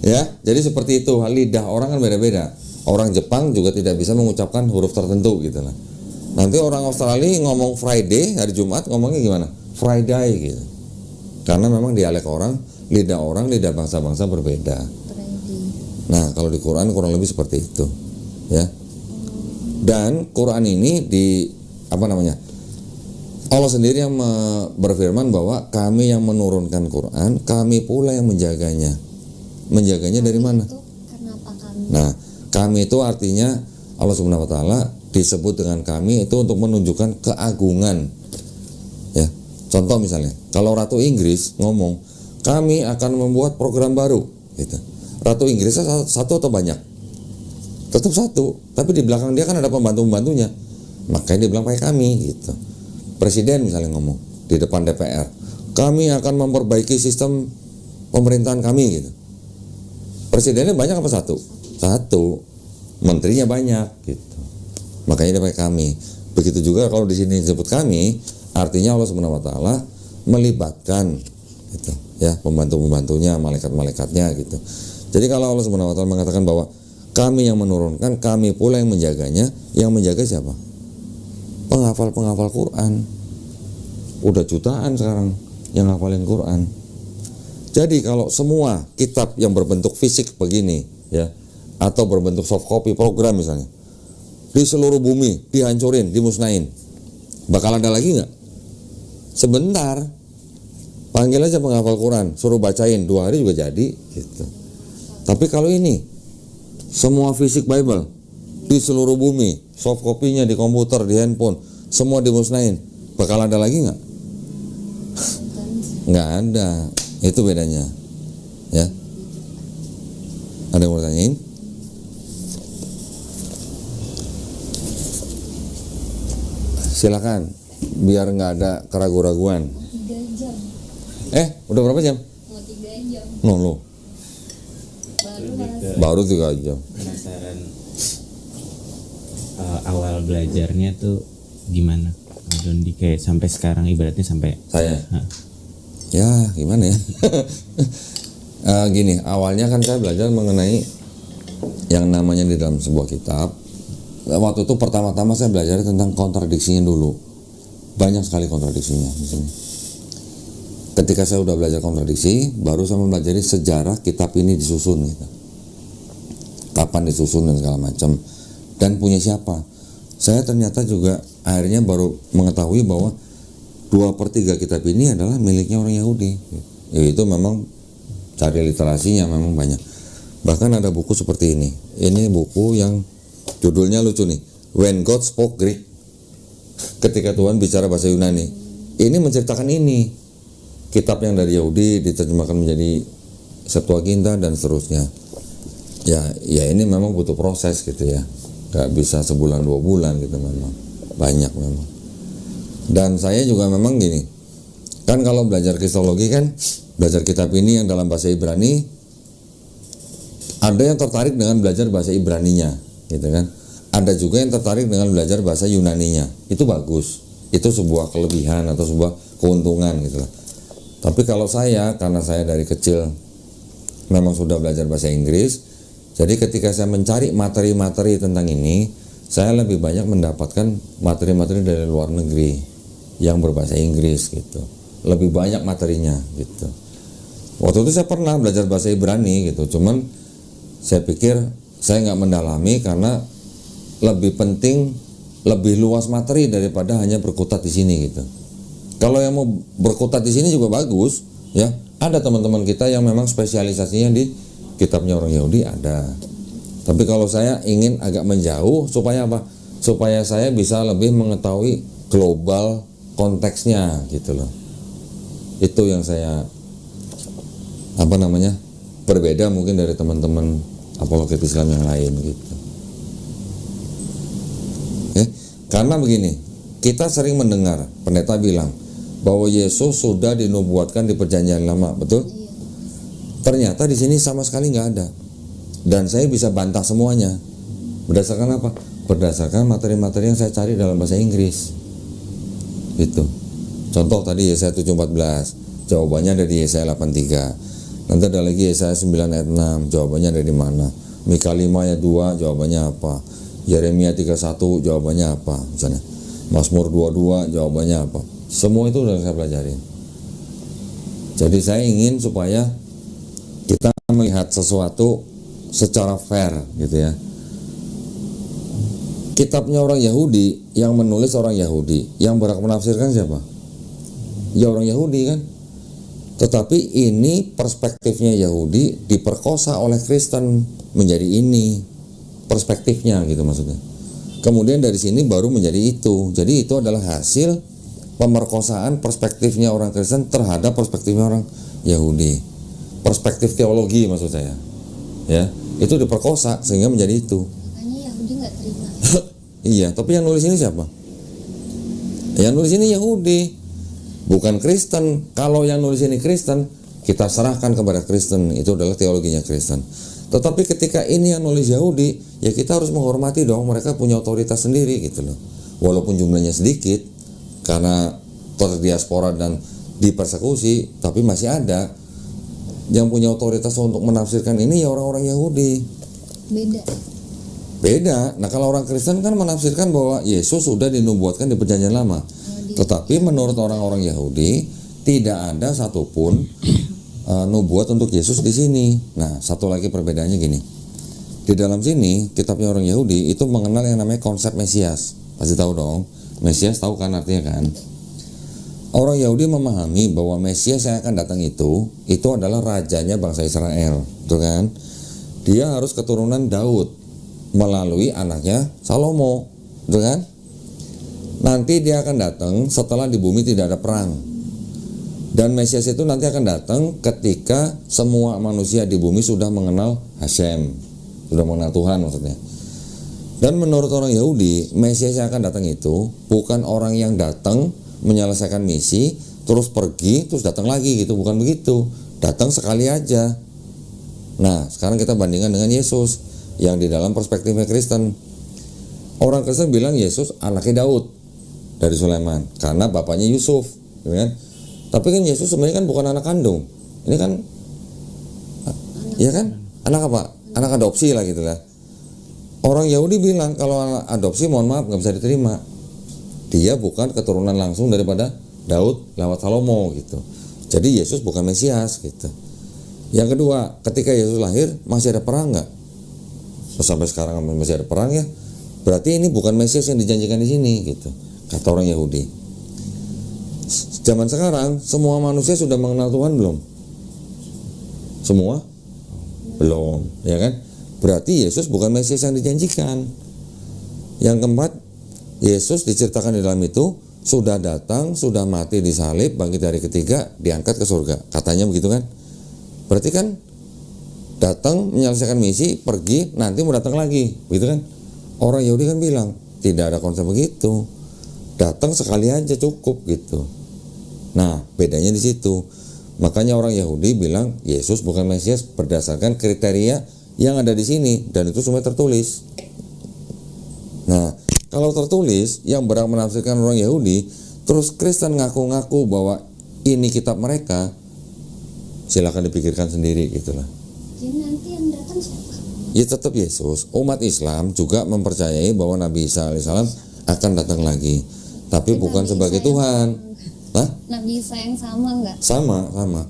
Ya, jadi seperti itu. Lidah orang kan beda-beda. Orang Jepang juga tidak bisa mengucapkan huruf tertentu gitu lah. Nanti orang Australia ngomong Friday hari Jumat ngomongnya gimana? Friday gitu. Karena memang dialek orang, lidah bangsa-bangsa berbeda. Nah, kalau di Quran kurang lebih seperti itu, ya. Dan Quran ini Allah sendiri yang berfirman bahwa kami yang menurunkan Quran, kami pula yang menjaganya. Menjaganya dari mana? Nah, kami itu artinya Allah Subhanahu wa taala disebut dengan kami itu untuk menunjukkan keagungan. Ya. Contoh misalnya, kalau Ratu Inggris ngomong, kami akan membuat program baru gitu. Ratu Inggrisnya satu atau banyak? Tetap satu, tapi di belakang dia kan ada pembantu-pembantunya. Makanya dia bilang pakai kami gitu. Presiden misalnya ngomong di depan DPR, kami akan memperbaiki sistem pemerintahan kami gitu. Presidennya banyak apa satu? Satu. Menterinya banyak gitu. Makanya dia pakai kami. Begitu juga kalau di sini disebut kami, Artinya Allah Subhanahu wa taala melibatkan gitu ya, pembantu-pembantunya, malaikat-malaikatnya gitu. Jadi kalau Allah Subhanahu wa taala mengatakan bahwa kami yang menurunkan, kami pula yang menjaganya, yang menjaga siapa? Penghafal-penghafal Quran. Udah jutaan sekarang yang ngafalin Quran. Jadi kalau semua kitab yang berbentuk fisik begini ya, atau berbentuk soft copy program misalnya, di seluruh bumi dihancurin, dimusnahin, bakal ada lagi nggak? Sebentar, panggil aja penghafal Quran, suruh bacain 2 hari juga jadi gitu. Tapi kalau ini semua fisik Bible di seluruh bumi, soft copy-nya di komputer, di handphone, semua dimusnahin, bakal ada lagi nggak? Nggak ada. Itu bedanya ya. Ada yang mau tanyain? Silakan, biar nggak ada keraguan-raguan. 3 jam. Udah berapa jam? Mau 3 jam. Lo baru 3 jam. Penasaran awal belajarnya tuh gimana? Dondi kayak sampai sekarang ibaratnya sampai Saya ya gimana ya. Gini, awalnya kan saya belajar mengenai yang namanya di dalam sebuah kitab. Waktu itu pertama-tama saya belajar tentang kontradiksinya dulu. Banyak sekali kontradiksinya di sini. Ketika saya udah belajar kontradiksi, baru saya mempelajari sejarah kitab ini disusun gitu. Kapan disusun dan segala macam, dan punya siapa. Saya ternyata juga akhirnya baru mengetahui bahwa 2/3 kitab ini adalah miliknya orang Yahudi. Itu memang cari literasinya memang banyak. Bahkan ada buku seperti ini. Ini buku yang judulnya lucu nih, When God Spoke Greek. Ketika Tuhan bicara bahasa Yunani. Ini menceritakan ini. Kitab yang dari Yahudi diterjemahkan menjadi Septuaginta dan seterusnya. Ya ini memang butuh proses gitu ya. Gak bisa sebulan 2 bulan gitu memang. Banyak memang. Dan saya juga memang gini, kan kalau belajar kristologi kan, belajar kitab ini yang dalam bahasa Ibrani, ada yang tertarik dengan belajar bahasa Ibraninya, gitu kan. Ada juga yang tertarik dengan belajar bahasa Yunaninya. Itu bagus, itu sebuah kelebihan atau sebuah keuntungan gitu lah. Tapi kalau saya, karena saya dari kecil memang sudah belajar bahasa Inggris, jadi ketika saya mencari materi-materi tentang ini, saya lebih banyak mendapatkan materi-materi dari luar negeri yang berbahasa Inggris gitu, lebih banyak materinya gitu. Waktu itu saya pernah belajar bahasa Ibrani gitu, cuman saya pikir saya nggak mendalami karena lebih penting, lebih luas materi daripada hanya berkutat di sini gitu. Kalau yang mau berkutat di sini juga bagus ya, ada teman-teman kita yang memang spesialisasinya di kitabnya orang Yahudi ada. Tapi kalau saya ingin agak menjauh supaya apa? Supaya saya bisa lebih mengetahui global konteksnya gitu loh. Itu yang saya berbeda mungkin dari teman-teman apologet Islam yang lain gitu. Karena begini, kita sering mendengar pendeta bilang bahwa Yesus sudah dinubuatkan di perjanjian lama, betul? Ternyata di sini sama sekali nggak ada. Dan saya bisa bantah semuanya. Berdasarkan apa? Berdasarkan materi-materi yang saya cari dalam bahasa Inggris. Itu. Contoh tadi Yesaya 7:14, jawabannya ada di Yesaya 8:3. Nanti ada lagi Yesaya 9 ayat 6, jawabannya ada di mana? Mika 5 ayat 2, jawabannya apa? Yeremia 31, jawabannya apa? Misalnya Mazmur 22, jawabannya apa? Semua itu sudah saya pelajarin. Jadi saya ingin supaya kita melihat sesuatu secara fair gitu ya. Kitabnya orang Yahudi, yang menulis orang Yahudi, yang berhak menafsirkan siapa? Ya orang Yahudi kan. Tetapi ini perspektifnya Yahudi diperkosa oleh Kristen menjadi ini perspektifnya gitu maksudnya. Kemudian dari sini baru menjadi itu. Jadi itu adalah hasil pemerkosaan perspektifnya orang Kristen terhadap perspektifnya orang Yahudi. Perspektif teologi maksud saya. Ya, itu diperkosa sehingga menjadi itu. Makanya Yahudi nggak terima. Iya, tapi yang nulis ini siapa? Yang nulis ini Yahudi, bukan Kristen. Kalau yang nulis ini Kristen, kita serahkan kepada Kristen. Itu adalah teologinya Kristen. Tetapi ketika ini yang nulis Yahudi, ya kita harus menghormati dong. Mereka punya otoritas sendiri gitu loh. Walaupun jumlahnya sedikit, karena terdiaspora dan dipersekusi, tapi masih ada yang punya otoritas untuk menafsirkan ini ya orang-orang Yahudi. Beda. Nah kalau orang Kristen kan menafsirkan bahwa Yesus sudah dinubuatkan di Perjanjian Lama. Tetapi menurut orang-orang Yahudi tidak ada satupun nubuat untuk Yesus di sini. Nah satu lagi perbedaannya gini. Di dalam sini kitabnya orang Yahudi itu mengenal yang namanya konsep Mesias. Pasti tahu dong. Mesias tahu kan artinya kan? Orang Yahudi memahami bahwa Mesias yang akan datang itu adalah rajanya bangsa Israel, betul kan? Dia harus keturunan Daud melalui anaknya Salomo, betul kan? Nanti dia akan datang setelah di bumi tidak ada perang. Dan Mesias itu nanti akan datang ketika semua manusia di bumi sudah mengenal Hashem, sudah mengenal Tuhan maksudnya. Dan menurut orang Yahudi, Mesias yang akan datang itu bukan orang yang datang menyelesaikan misi terus pergi terus datang lagi gitu, bukan begitu. Datang sekali aja. Nah, sekarang kita bandingkan dengan Yesus yang di dalam perspektifnya Kristen. Orang Kristen bilang Yesus anaknya Daud dari Sulaiman karena bapaknya Yusuf, gitu kan? Tapi kan Yesus sebenarnya kan bukan anak kandung. Ini kan ya kan? Anak apa? Anak adopsi lah gitu lah. Orang Yahudi bilang kalau anak adopsi mohon maaf nggak bisa diterima. Dia bukan keturunan langsung daripada Daud lewat Salomo gitu. Jadi Yesus bukan Mesias gitu. Yang kedua, ketika Yesus lahir masih ada perang nggak? Sampai sekarang masih ada perang ya. Berarti ini bukan Mesias yang dijanjikan di sini gitu. Kata orang Yahudi. Zaman sekarang semua manusia sudah mengenal Tuhan belum? Semua? Belum, ya kan? Berarti Yesus bukan Mesias yang dijanjikan. Yang keempat, Yesus diceritakan di dalam itu sudah datang, sudah mati di salib, bangkit hari ketiga, diangkat ke surga. Katanya begitu kan? Berarti kan datang menyelesaikan misi, pergi, nanti mau datang lagi, begitu kan? Orang Yahudi kan bilang tidak ada konsep begitu. Datang sekali aja cukup gitu. Nah, bedanya di situ. Makanya orang Yahudi bilang Yesus bukan Mesias berdasarkan kriteria yang ada di sini dan itu semua tertulis. Nah, kalau tertulis yang berhak menafsirkan orang Yahudi, terus Kristen ngaku-ngaku bahwa ini kitab mereka, silakan dipikirkan sendiri gitulah. Jadi nanti yang datang siapa? Ya tetap Yesus. Umat Islam juga mempercayai bahwa Nabi Isa alaihissalam akan datang lagi, tapi bukan sebagai Tuhan. Hah? Nabi Isa yang sama nggak? Sama.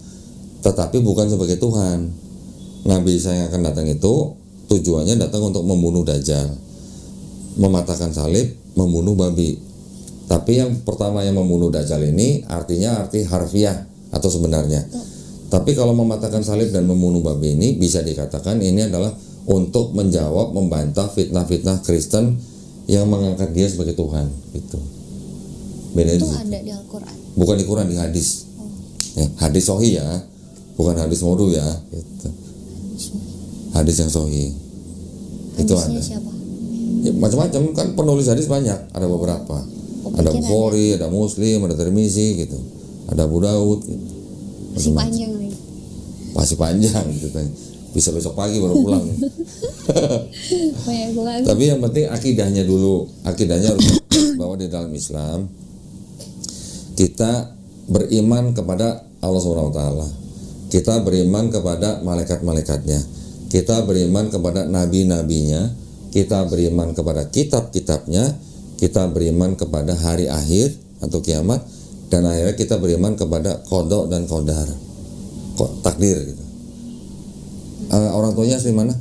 Tetapi bukan sebagai Tuhan. Nabi Isa yang akan datang itu tujuannya datang untuk membunuh Dajjal, mematahkan salib, membunuh babi. Tapi yang pertama yang membunuh Dajjal ini artinya arti harfiah atau sebenarnya. Tapi kalau mematahkan salib dan membunuh babi ini bisa dikatakan ini adalah untuk menjawab, membantah fitnah-fitnah Kristen yang mengangkat dia sebagai Tuhan gitu. Beda Itu di situ. ada di Al-Quran. Bukan di Quran, di hadis. Hadis sahih ya, bukan hadis maudhu ya gitu. Hadis yang sahih. Itu Hadisnya ada. siapa? Ya, macam-macam kan penulis hadis banyak, ada beberapa. Ada Bukhari, ada Muslim, ada Tirmizi gitu. Ada Abu Daud gitu. Masih panjang lagi. Masih panjang gitu kan. Bisa besok pagi baru pulang. Banyak banget. Tapi yang penting akidahnya dulu. Akidahnya harus bahwa di dalam Islam kita beriman kepada Allah SWT. Kita beriman kepada malaikat-malaikatnya. Kita beriman kepada nabi-nabinya. Kita beriman kepada kitab-kitabnya. Kita beriman kepada hari akhir atau kiamat. Dan akhirnya kita beriman kepada qada dan qadar, takdir gitu. Orang tuanya asli mana?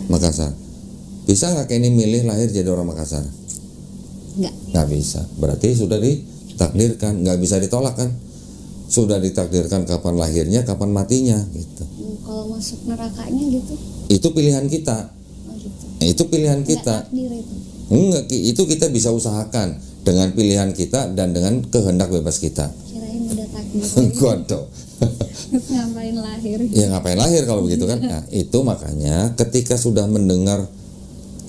Makassar. Bisa nggak kayak ini milih lahir jadi orang Makassar? Nggak bisa. Berarti sudah ditakdirkan, nggak bisa ditolak kan? Sudah ditakdirkan kapan lahirnya, kapan matinya gitu. Kalau masuk nerakanya gitu? Itu pilihan kita. Gitu. Itu pilihan kita. Takdir itu. Enggak, itu kita bisa usahakan dengan pilihan kita dan dengan kehendak bebas kita. Kirain udah takdir. Godok. Ngapain lahir? Ya ngapain lahir kalau begitu kan? Nah, itu makanya ketika sudah mendengar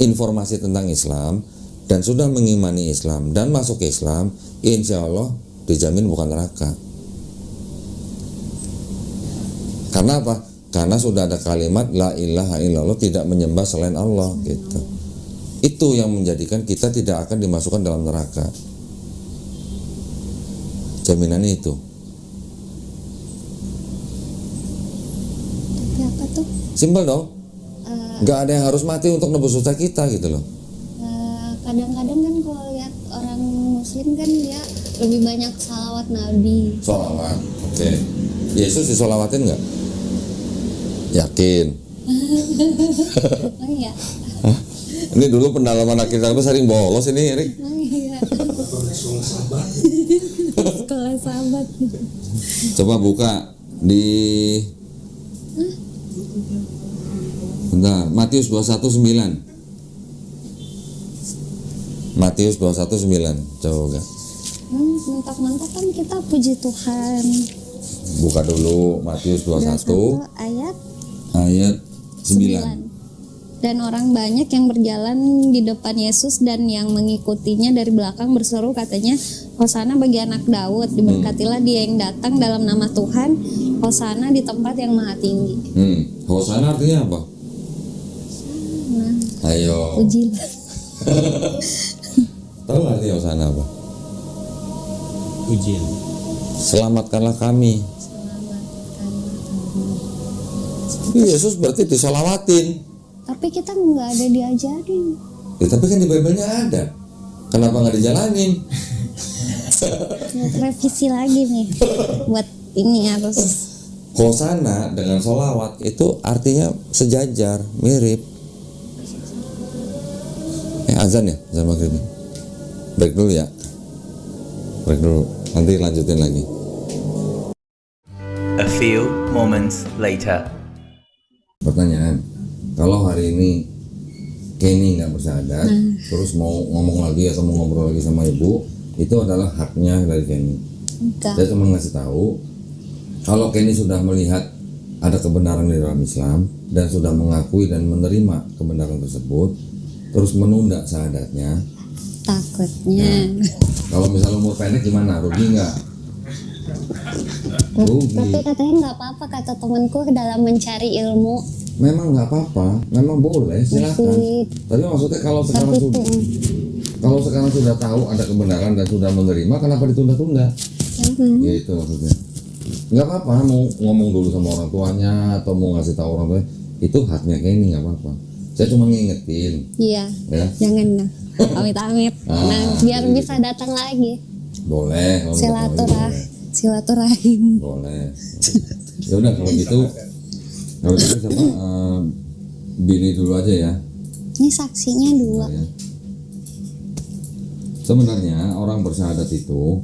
informasi tentang Islam dan sudah mengimani Islam dan masuk ke Islam, insya Allah dijamin bukan neraka. Karena apa? Karena sudah ada kalimat la ilaha illallah, tidak menyembah selain Allah gitu. Itu yang menjadikan kita tidak akan dimasukkan dalam neraka. jaminannya itu. Tapi apa tuh? Simpel dong. Nggak ada yang harus mati untuk nebus dosa kita gitu loh. Kadang-kadang kan kalau lihat orang muslim kan dia lebih banyak salawat nabi. Sholawat, oke. Yesus disolawatin nggak? Yakin? Oh iya. Ini dulu pendalaman kita itu sering bolos ini, Erik. Oh iya. Sekolah sahabat. Coba buka di bentar, Matius 21:9. Matius 21:9. Coba buka. Mentok-mentok kan kita puji Tuhan. Buka dulu Matius 21 ayat ayat 9. Dan orang banyak yang berjalan di depan Yesus dan yang mengikutinya dari belakang berseru katanya, Hosana bagi anak Daud, diberkatilah dia yang datang dalam nama Tuhan, Hosana di tempat yang maha tinggi. Hosana artinya apa? Nah, Ayo. pujilah. Tahu artinya Hosana apa? Pujian. Selamatkanlah kami. Yesus berarti disolawatin. Tapi kita nggak ada diajarin. Ya, tapi kan di Bible-nya ada. Kenapa nggak dijalanin? Buat revisi lagi nih. Buat ini harus. Hosana dengan solawat itu artinya sejajar, mirip. Azan ya, azan maghrib. Break dulu ya. Break dulu. Nanti lanjutin lagi. A few moments later. Pertanyaan, kalau hari ini Kenny nggak bersahadat, terus mau ngomong lagi atau mau ngobrol lagi sama ibu, itu adalah haknya dari Kenny. Enggak. Saya cuma ngasih tahu, kalau Kenny sudah melihat ada kebenaran di dalam Islam dan sudah mengakui dan menerima kebenaran tersebut, terus menunda syahadatnya, Takutnya. kalau misalnya umur pendek gimana? Rugi nggak? Rugi. Tapi katanya nggak apa-apa kata temanku dalam mencari ilmu. Memang nggak apa-apa, memang boleh, silakan. Tapi maksudnya kalau sekarang sudah tahu ada kebenaran dan sudah menerima, kenapa ditunda-tunda? Ya itu maksudnya. Nggak apa-apa, mau ngomong dulu sama orang tuanya atau mau ngasih tahu orang tuanya, itu haknya Kenny, nggak apa-apa. Saya cuma ngingetin. Iya. Ya. Jangan lah. Amit-amit. Nah, biar jadi bisa datang lagi. Boleh. kalau minta tolong, boleh. Silaturahim. Boleh. Ya udah kalau gitu siapa bini dulu aja ya. Ini saksinya 2. Ya. Sebenarnya orang bersyahadat itu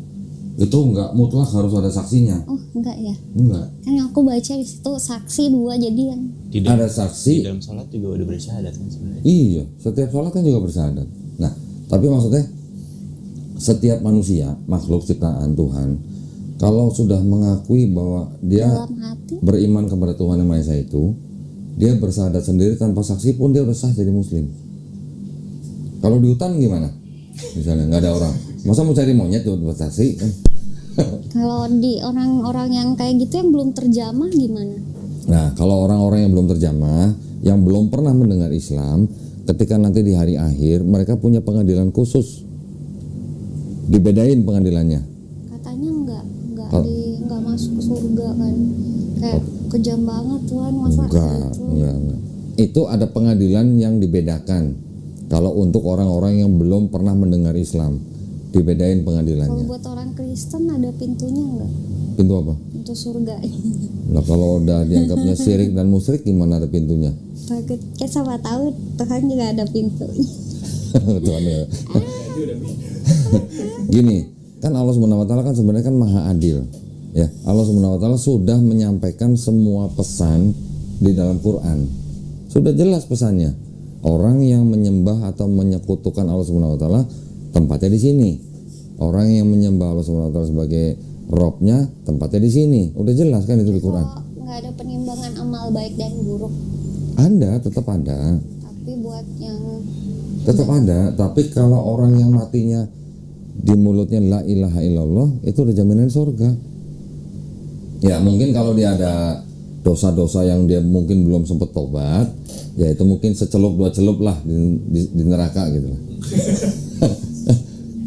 enggak mutlak harus ada saksinya. Oh, enggak ya. Enggak. Kan aku baca di situ saksi 2 jadi yang Ada saksi. Di dalam salat juga udah bersyahadat kan sebenarnya. Iya, setiap sholat kan juga bersyahadat. Nah, tapi maksudnya setiap manusia, makhluk ciptaan Tuhan, kalau sudah mengakui bahwa dia dalam hati. beriman kepada Tuhan Yang Maha Esa itu, dia bersyahadat sendiri tanpa saksi pun dia udah sah jadi muslim. Kalau di hutan gimana? Misalnya nggak ada orang, masa mau cari monyet buat saksi kan? Kalau di orang-orang yang kayak gitu yang belum terjamah gimana? Nah, kalau orang-orang yang belum terjamah, yang belum pernah mendengar Islam, ketika nanti di hari akhir mereka punya pengadilan khusus, dibedain pengadilannya. Katanya enggak masuk surga kan. Kayak kejam banget Tuhan masa Enggak. gitu. Itu ada pengadilan yang dibedakan. Kalau untuk orang-orang yang belum pernah mendengar Islam, dibedain Kalau pengadilannya. buat orang Kristen ada pintunya enggak? Pintu apa? Pintu surga. Nah, kalau udah dianggapnya syirik dan musyrik, gimana ada pintunya? Takut kan sama tahu Tuhan juga ada pintu. Tuhan ya. Gini, kan Allah SWT kan sebenarnya kan maha adil. Ya, Allah SWT sudah menyampaikan semua pesan di dalam Quran. Sudah jelas pesannya. Orang yang menyembah atau menyekutukan Allah SWT tempatnya di sini. Orang yang menyembah Allah SWT sebagai Robnya tempatnya di sini. Udah jelas kan itu di Quran. Kalau nggak ada penimbangan amal baik dan buruk, Ada, tetap ada. tapi buat yang Tetap ada, tapi kalau orang yang matinya di mulutnya la ilaha illallah, itu udah jaminan surga. Ya mungkin kalau dia ada dosa-dosa yang dia mungkin belum sempat tobat, ya itu mungkin secelup 2 celup lah di neraka gitu lah.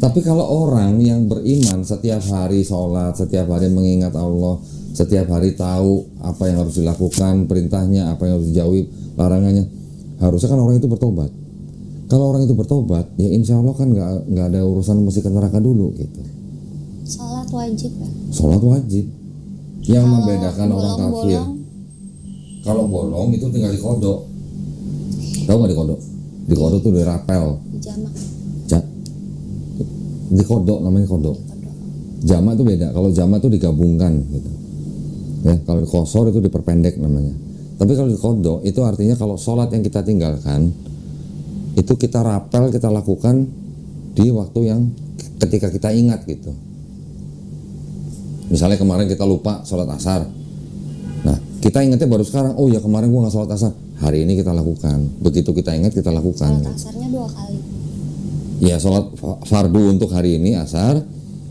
Tapi kalau orang yang beriman setiap hari sholat, setiap hari mengingat Allah, setiap hari tahu apa yang harus dilakukan, perintahnya, apa yang harus dijauhi, larangannya, harusnya kan orang itu bertobat. Kalau orang itu bertobat, ya insya Allah kan nggak ada urusan mesti ke neraka dulu gitu. Sholat wajib ya. Sholat wajib. Yang Kalau membedakan orang kafir. bolong-bolong, Kalau bolong itu tinggal dikodok. Tahu nggak dikodok? Dikodok tuh dirapel. jamak. Dikodok namanya kodok. Jamak itu beda. Kalau jamak itu digabungkan gitu. Ya, kalau kosor itu diperpendek namanya. Tapi kalau dikodok itu artinya kalau sholat yang kita tinggalkan itu kita rapel, kita lakukan di waktu yang ketika kita ingat gitu. Misalnya kemarin kita lupa sholat asar. Nah, kita ingatnya baru sekarang. Oh ya kemarin gua nggak sholat asar. Hari ini kita lakukan. Begitu kita ingat kita lakukan. Sholat asarnya 2 kali. Ya sholat fardu untuk hari ini asar.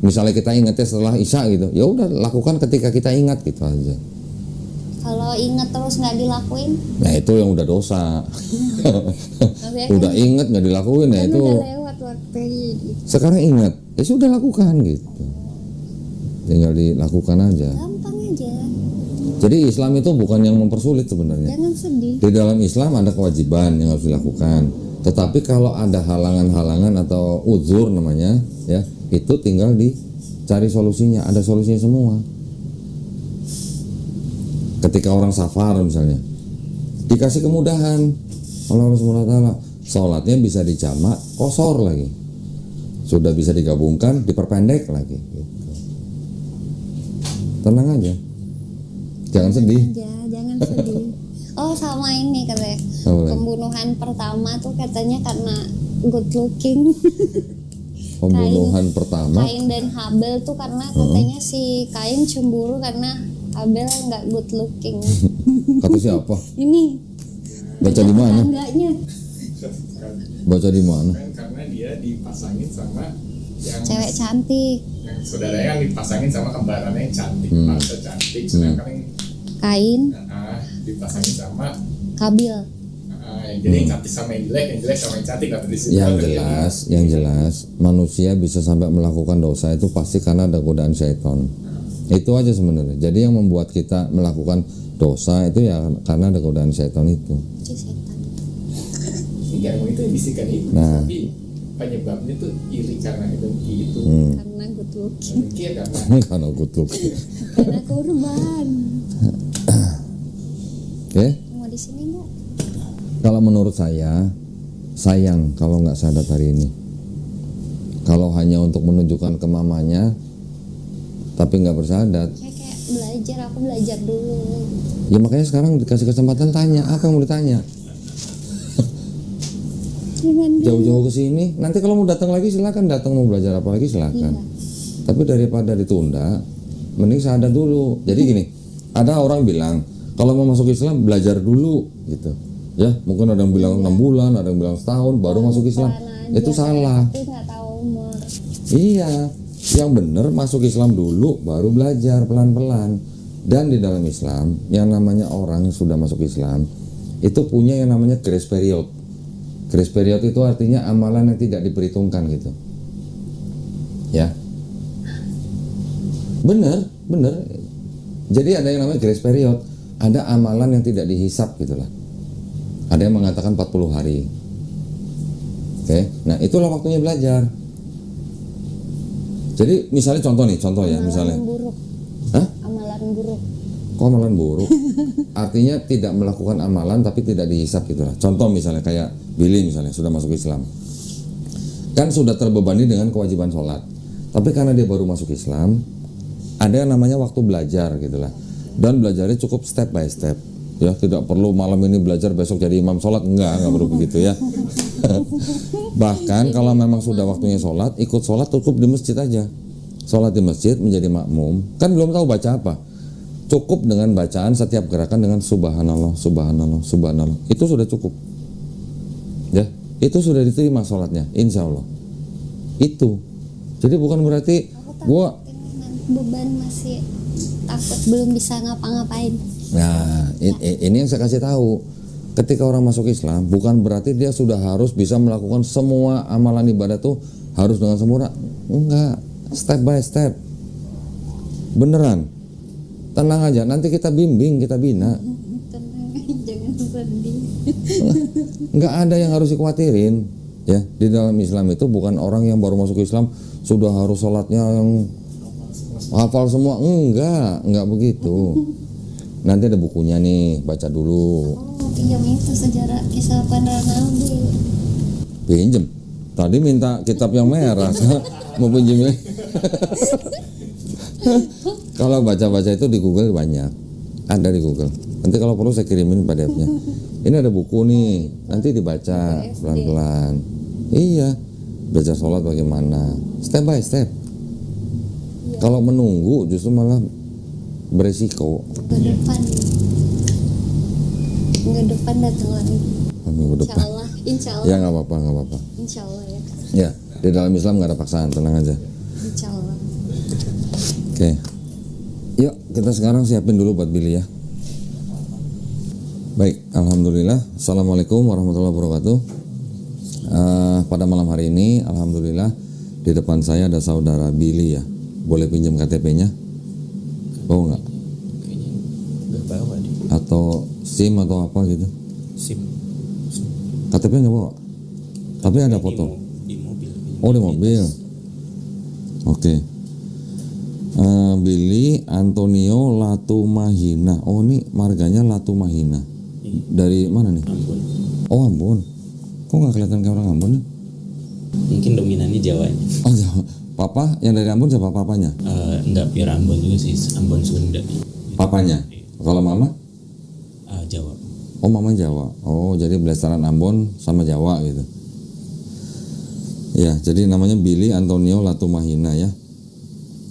Misalnya kita ingatnya setelah isya gitu. Ya udah lakukan ketika kita ingat gitu aja. Kalau inget terus nggak dilakuin, Nah itu yang udah dosa. maksudnya Udah ingat nggak dilakuin ya kan itu. udah lewat waktunya gitu. Sekarang ingat, ya sudah lakukan gitu. Tinggal dilakukan aja. Gampang aja, Jadi Islam itu bukan yang mempersulit sebenarnya. jangan sedih. Di dalam Islam ada kewajiban yang harus dilakukan. Tetapi kalau ada halangan-halangan atau uzur namanya, ya itu tinggal dicari solusinya. Ada solusinya semua. Ketika orang safar misalnya, dikasih kemudahan oleh Allah Subhanahu wa taala, sholatnya bisa dijamak, kosor lagi. Sudah bisa digabungkan, diperpendek lagi gitu. Tenang aja. Jangan sedih. Jangan sedih. Oh sama ini katanya, Apa lagi? pembunuhan pertama tuh katanya karena good looking. Pembunuhan pertama. Kain dan Habel tuh karena katanya si Kain cemburu karena Habel nggak good looking. Kata siapa? Ini Baca di mana? tetangganya, Baca di mana? Kan karena dia dipasangin sama yang cewek cantik. yang saudaranya kan dipasangin sama kembarannya yang cantik, masa cantik, sedangkan yang Kain, dipasangin sama Kabil. jadi yang cantik sama yang jelek sama yang cantik atau di situ Yang jelas manusia bisa sampai melakukan dosa itu pasti karena ada godaan syaitan. Itu aja sebenarnya. Jadi yang membuat kita melakukan dosa itu ya karena ada godaan syaitan itu. Itu setan. Iya, itu yang bisikan itu. Nah. Tapi penyebabnya tuh iri karena dengki itu. Karena good looking. Dengki ya karena Karena kutuk. Karena korban. Oke? Mau di sini nggak? Kalau menurut saya sayang kalau nggak sadar hari ini. Kalau hanya untuk menunjukkan ke mamanya tapi nggak bersahadat, Kayak belajar, aku belajar dulu. ya makanya sekarang dikasih kesempatan tanya apa yang mau ditanya. Jangan Jauh-jauh ke sini, nanti kalau mau datang lagi silakan datang, mau belajar apa lagi silakan. Tapi daripada ditunda, mending sadar dulu. Jadi gini, ada orang bilang kalau mau masuk Islam belajar dulu gitu. Ya, mungkin ada yang bilang 6 bulan, ada yang bilang setahun baru masuk Islam. Itu salah. Tapi nggak tahu umur. Iya, yang benar masuk Islam dulu baru belajar pelan-pelan. Dan di dalam Islam yang namanya orang yang sudah masuk Islam itu punya yang namanya grace period. Grace period itu artinya amalan yang tidak diperhitungkan gitu. Ya. Benar. Jadi ada yang namanya grace period, ada amalan yang tidak dihisap gitulah. Ada yang mengatakan 40 hari. Oke. Nah, itulah waktunya belajar. Jadi misalnya contoh ya misalnya. Amalan buruk. Hah? Amalan buruk. Kok amalan buruk? Artinya tidak melakukan amalan tapi tidak dihisap gitu lah. Contoh misalnya kayak Billy misalnya sudah masuk Islam, kan sudah terbebani dengan kewajiban sholat. Tapi karena dia baru masuk Islam, ada yang namanya waktu belajar gitu lah. Dan belajarnya cukup step by step. Ya, tidak perlu malam ini belajar besok jadi imam sholat, enggak perlu begitu ya. Bahkan kalau memang sudah waktunya sholat, ikut sholat cukup di masjid aja. Sholat di masjid menjadi makmum, kan belum tahu baca apa. Cukup dengan bacaan setiap gerakan dengan subhanallah, subhanallah, subhanallah. Itu sudah cukup. Ya, itu sudah diterima sholatnya, insya Allah. Itu. Jadi bukan berarti gua beban masih takut belum bisa ngapa-ngapain. Nah, ini yang saya kasih tahu. Ketika orang masuk Islam, bukan berarti dia sudah harus bisa melakukan semua amalan ibadah tuh harus dengan sempurna. Enggak, step by step. Beneran. Tenang aja, nanti kita bimbing, kita bina. Tenang, jangan sedih. Enggak ada yang harus dikhawatirin. Ya, di dalam Islam itu bukan orang yang baru masuk Islam sudah harus sholatnya yang hafal semua. Enggak begitu. Nanti ada bukunya nih, baca dulu. Oh, pinjam itu sejarah kisah para nabi. Pinjem. Tadi minta kitab yang merah, mau pinjemnya. Kalau baca-baca itu di Google banyak, ada di Google. Nanti kalau perlu saya kirimin PDF-nya. Ini ada buku nih, nanti dibaca pelan-pelan. Iya, belajar sholat bagaimana, step by step. Kalau menunggu justru malah beresiko. Minggu depan datang lagi. Minggu depan. Insya Allah. Ya nggak apa-apa. Insya Allah ya. Ya, di dalam Islam nggak ada paksaan, tenang aja. Insya Allah. Oke. Yuk, kita sekarang siapin dulu buat Billy ya. Baik, alhamdulillah. Assalamualaikum warahmatullahi wabarakatuh. Pada malam hari ini, alhamdulillah di depan saya ada saudara Billy ya. Boleh pinjam KTP-nya? Bawa nggak? Kayaknya nggak bawa deh. Atau SIM atau apa gitu? SIM KTP nggak bawa? Tapi ada foto. di mobil. Oh, di mobil. Oke. Billy Antonio Latumahina. Oh, ini marganya Latumahina. Dari mana nih? Ambon. Oh, Ambon. Kok nggak kelihatan kayak orang Ambon nih? Mungkin dominannya Jawanya. Oh, Jawa. Papa yang dari Ambon siapa papanya? Enggak pure Ambon juga sih, Ambon Sunda. Papanya. Kalau mama? Jawa. Oh, mama Jawa. Oh, jadi belasaran Ambon sama Jawa gitu. Ya, jadi namanya Billy Antonio Latumahina ya.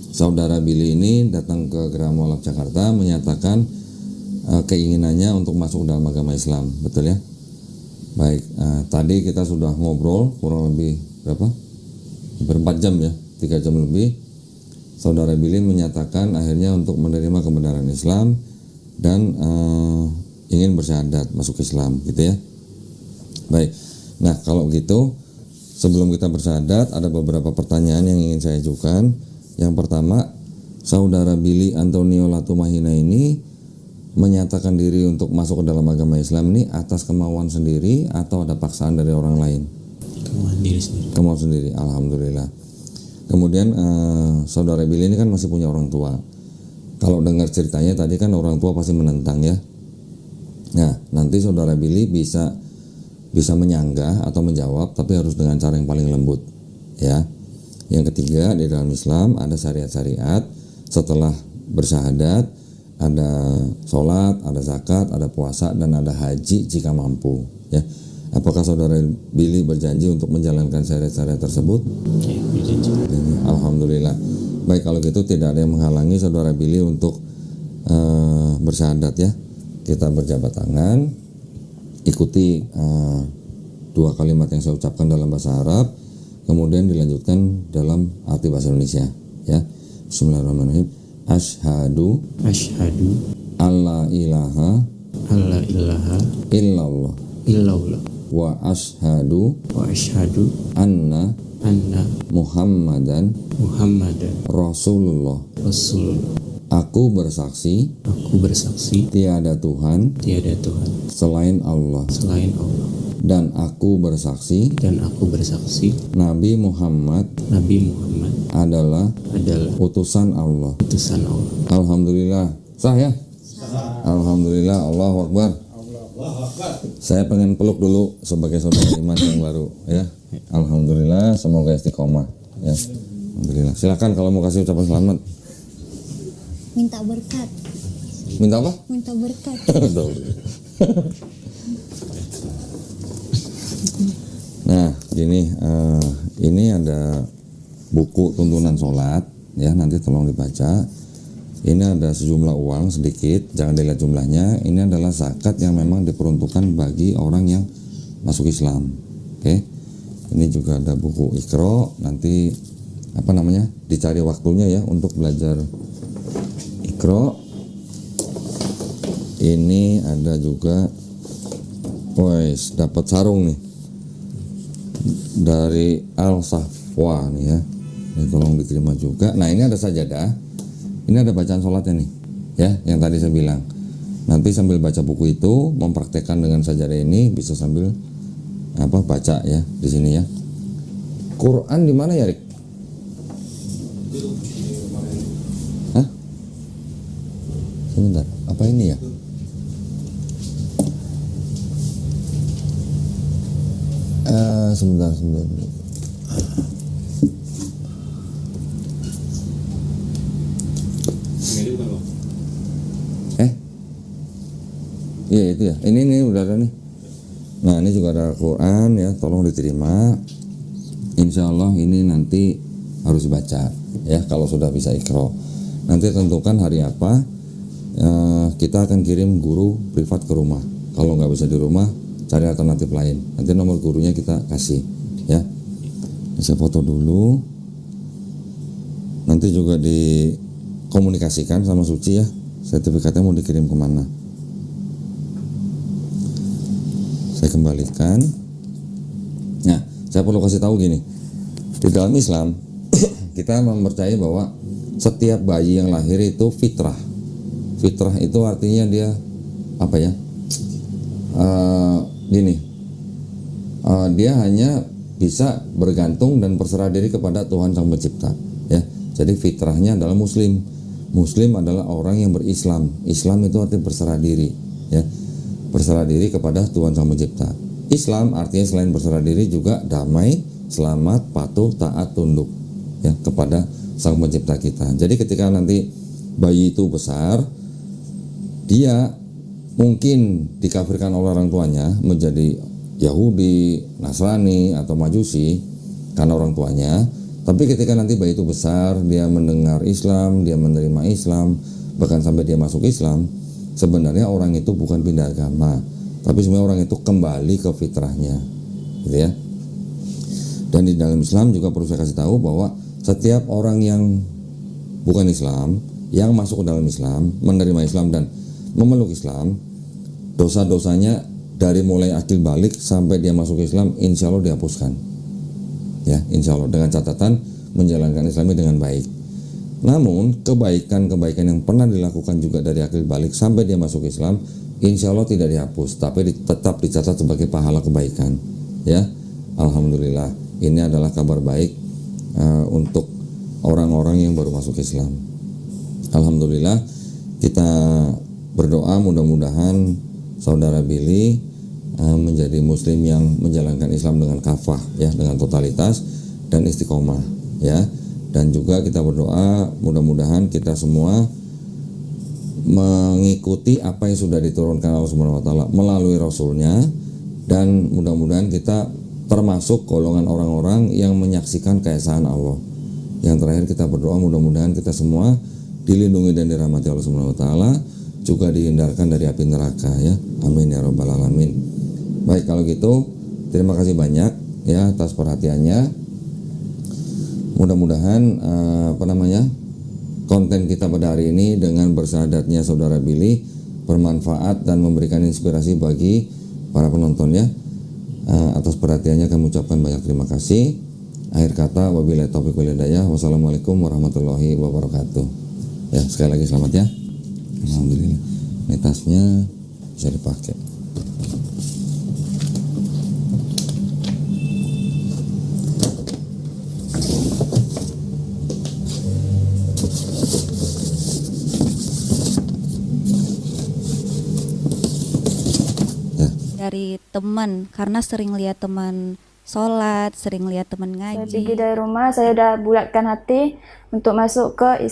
Saudara Billy ini datang ke Geraha Mualaf Jakarta menyatakan keinginannya untuk masuk dalam agama Islam, betul ya? Baik, tadi kita sudah ngobrol kurang lebih berapa? Hampir 4 jam ya, 3 jam lebih. Saudara Billy menyatakan akhirnya untuk menerima kebenaran Islam dan ingin bersyahadat masuk Islam, gitu ya. Baik, nah kalau gitu sebelum kita bersyahadat ada beberapa pertanyaan yang ingin saya ajukan. Yang pertama, saudara Billy Antonio Latumahina ini menyatakan diri untuk masuk ke dalam agama Islam ini atas kemauan sendiri atau ada paksaan dari orang lain? Kemauan diri sendiri. Kemauan sendiri, alhamdulillah. Kemudian saudara Billy ini kan masih punya orang tua. Kalau dengar ceritanya tadi kan orang tua pasti menentang ya. Nah, nanti saudara Billy bisa menyanggah atau menjawab, tapi harus dengan cara yang paling lembut ya. Yang ketiga, di dalam Islam ada syariat-syariat. Setelah bersyahadat ada sholat, ada zakat, ada puasa, dan ada haji jika mampu ya. Apakah saudara Billy berjanji untuk menjalankan syariat-syariat tersebut? Oke, berjanji. Alhamdulillah. Baik, kalau gitu tidak ada yang menghalangi saudara Billy untuk bersyahadat ya. Kita berjabat tangan, ikuti 2 kalimat yang saya ucapkan dalam bahasa Arab, kemudian dilanjutkan dalam arti bahasa Indonesia ya. Bismillahirrahmanirrahim. Asyhadu alla ilaha illallah wa asyhadu anna Muhammadan Rasulullah. Aku bersaksi tiada Tuhan selain Allah, dan aku bersaksi Nabi Muhammad adalah utusan Allah. Alhamdulillah. Sah ya? Alhamdulillah. Allahu Akbar. Saya pengen peluk dulu sebagai saudara iman yang baru ya. Alhamdulillah, semoga istiqomah ya. Alhamdulillah. Silakan kalau mau kasih ucapan selamat. Minta berkat. Minta apa? Minta berkat. Nah, gini, ini ada buku tuntunan sholat ya, nanti tolong dibaca. Ini ada sejumlah uang sedikit, jangan dilihat jumlahnya. Ini adalah zakat yang memang diperuntukkan bagi orang yang masuk Islam. Oke. Ini juga ada buku Iqra, nanti dicari waktunya ya untuk belajar Iqra. Ini ada juga dapat sarung nih dari Al Wah nih ya, ini tolong diterima juga. Nah ini ada sajadah, ini ada bacaan sholatnya nih, ya yang tadi saya bilang. Nanti sambil baca buku itu, mempraktekkan dengan sajadah ini, bisa sambil baca ya di sini ya. Quran di mana ya, Rik? Hah? Sebentar, apa ini ya? Sebentar. Iya itu ya. Ini udah ada nih. Nah ini juga ada Quran ya. Tolong diterima. Insya Allah ini nanti harus baca ya. Kalau sudah bisa Iqra. Nanti tentukan hari apa. Kita akan kirim guru privat ke rumah. Kalau nggak bisa di rumah, cari alternatif lain. Nanti nomor gurunya kita kasih ya. Saya foto dulu. Nanti juga dikomunikasikan sama Suci ya. Sertifikatnya mau dikirim kemana? Saya kembalikan. Nah, saya perlu kasih tahu gini. Di dalam Islam kita mempercayai bahwa setiap bayi yang lahir itu fitrah. Fitrah itu artinya dia apa ya? Dia hanya bisa bergantung dan berserah diri kepada Tuhan Sang Pencipta ya. Jadi fitrahnya adalah muslim. Muslim adalah orang yang berislam. Islam itu artinya berserah diri ya. Berserah diri kepada Tuhan Sang Pencipta. Islam artinya selain berserah diri juga damai, selamat, patuh, taat, tunduk ya kepada Sang Pencipta kita. Jadi ketika nanti bayi itu besar, dia mungkin dikafirkan oleh orang tuanya menjadi Yahudi, Nasrani atau Majusi karena orang tuanya. Tapi ketika nanti bayi itu besar, dia mendengar Islam, dia menerima Islam, bahkan sampai dia masuk Islam, sebenarnya orang itu bukan pindah agama, tapi sebenarnya orang itu kembali ke fitrahnya, gitu ya. Dan di dalam Islam juga perlu saya kasih tahu bahwa setiap orang yang bukan Islam, yang masuk ke dalam Islam, menerima Islam dan memeluk Islam, dosa-dosanya dari mulai akil balik sampai dia masuk Islam, insya Allah dihapuskan, ya, insya Allah, dengan catatan menjalankan Islamnya dengan baik. Namun kebaikan-kebaikan yang pernah dilakukan juga dari akil balik sampai dia masuk Islam, insya Allah tidak dihapus, tapi tetap dicatat sebagai pahala kebaikan. Ya, alhamdulillah, ini adalah kabar baik untuk orang-orang yang baru masuk Islam. Alhamdulillah, kita berdoa mudah-mudahan saudara Billy menjadi Muslim yang menjalankan Islam dengan kafah, ya, dengan totalitas dan istiqomah, ya. Dan juga kita berdoa mudah-mudahan kita semua mengikuti apa yang sudah diturunkan Allah Subhanahu wa taala melalui rasulnya, dan mudah-mudahan kita termasuk golongan orang-orang yang menyaksikan keesaan Allah. Yang terakhir kita berdoa mudah-mudahan kita semua dilindungi dan dirahmati Allah Subhanahu wa taala, juga dihindarkan dari api neraka, ya. Amin ya rabbal alamin. Baik, kalau gitu terima kasih banyak ya atas perhatiannya. Mudah-mudahan konten kita pada hari ini dengan bersahadatnya saudara Billy bermanfaat dan memberikan inspirasi bagi para penonton, ya. Atas perhatiannya kami ucapkan banyak terima kasih. Akhir kata, wabillahi taufiq wal hidayah. Wassalamualaikum warahmatullahi wabarakatuh. Ya, sekali lagi selamat ya. Alhamdulillah. Ini tasnya bisa dipakai. Dari teman, karena sering lihat teman sholat, sering lihat teman Saya ngaji. pergi dari rumah, saya udah bulatkan hati untuk masuk ke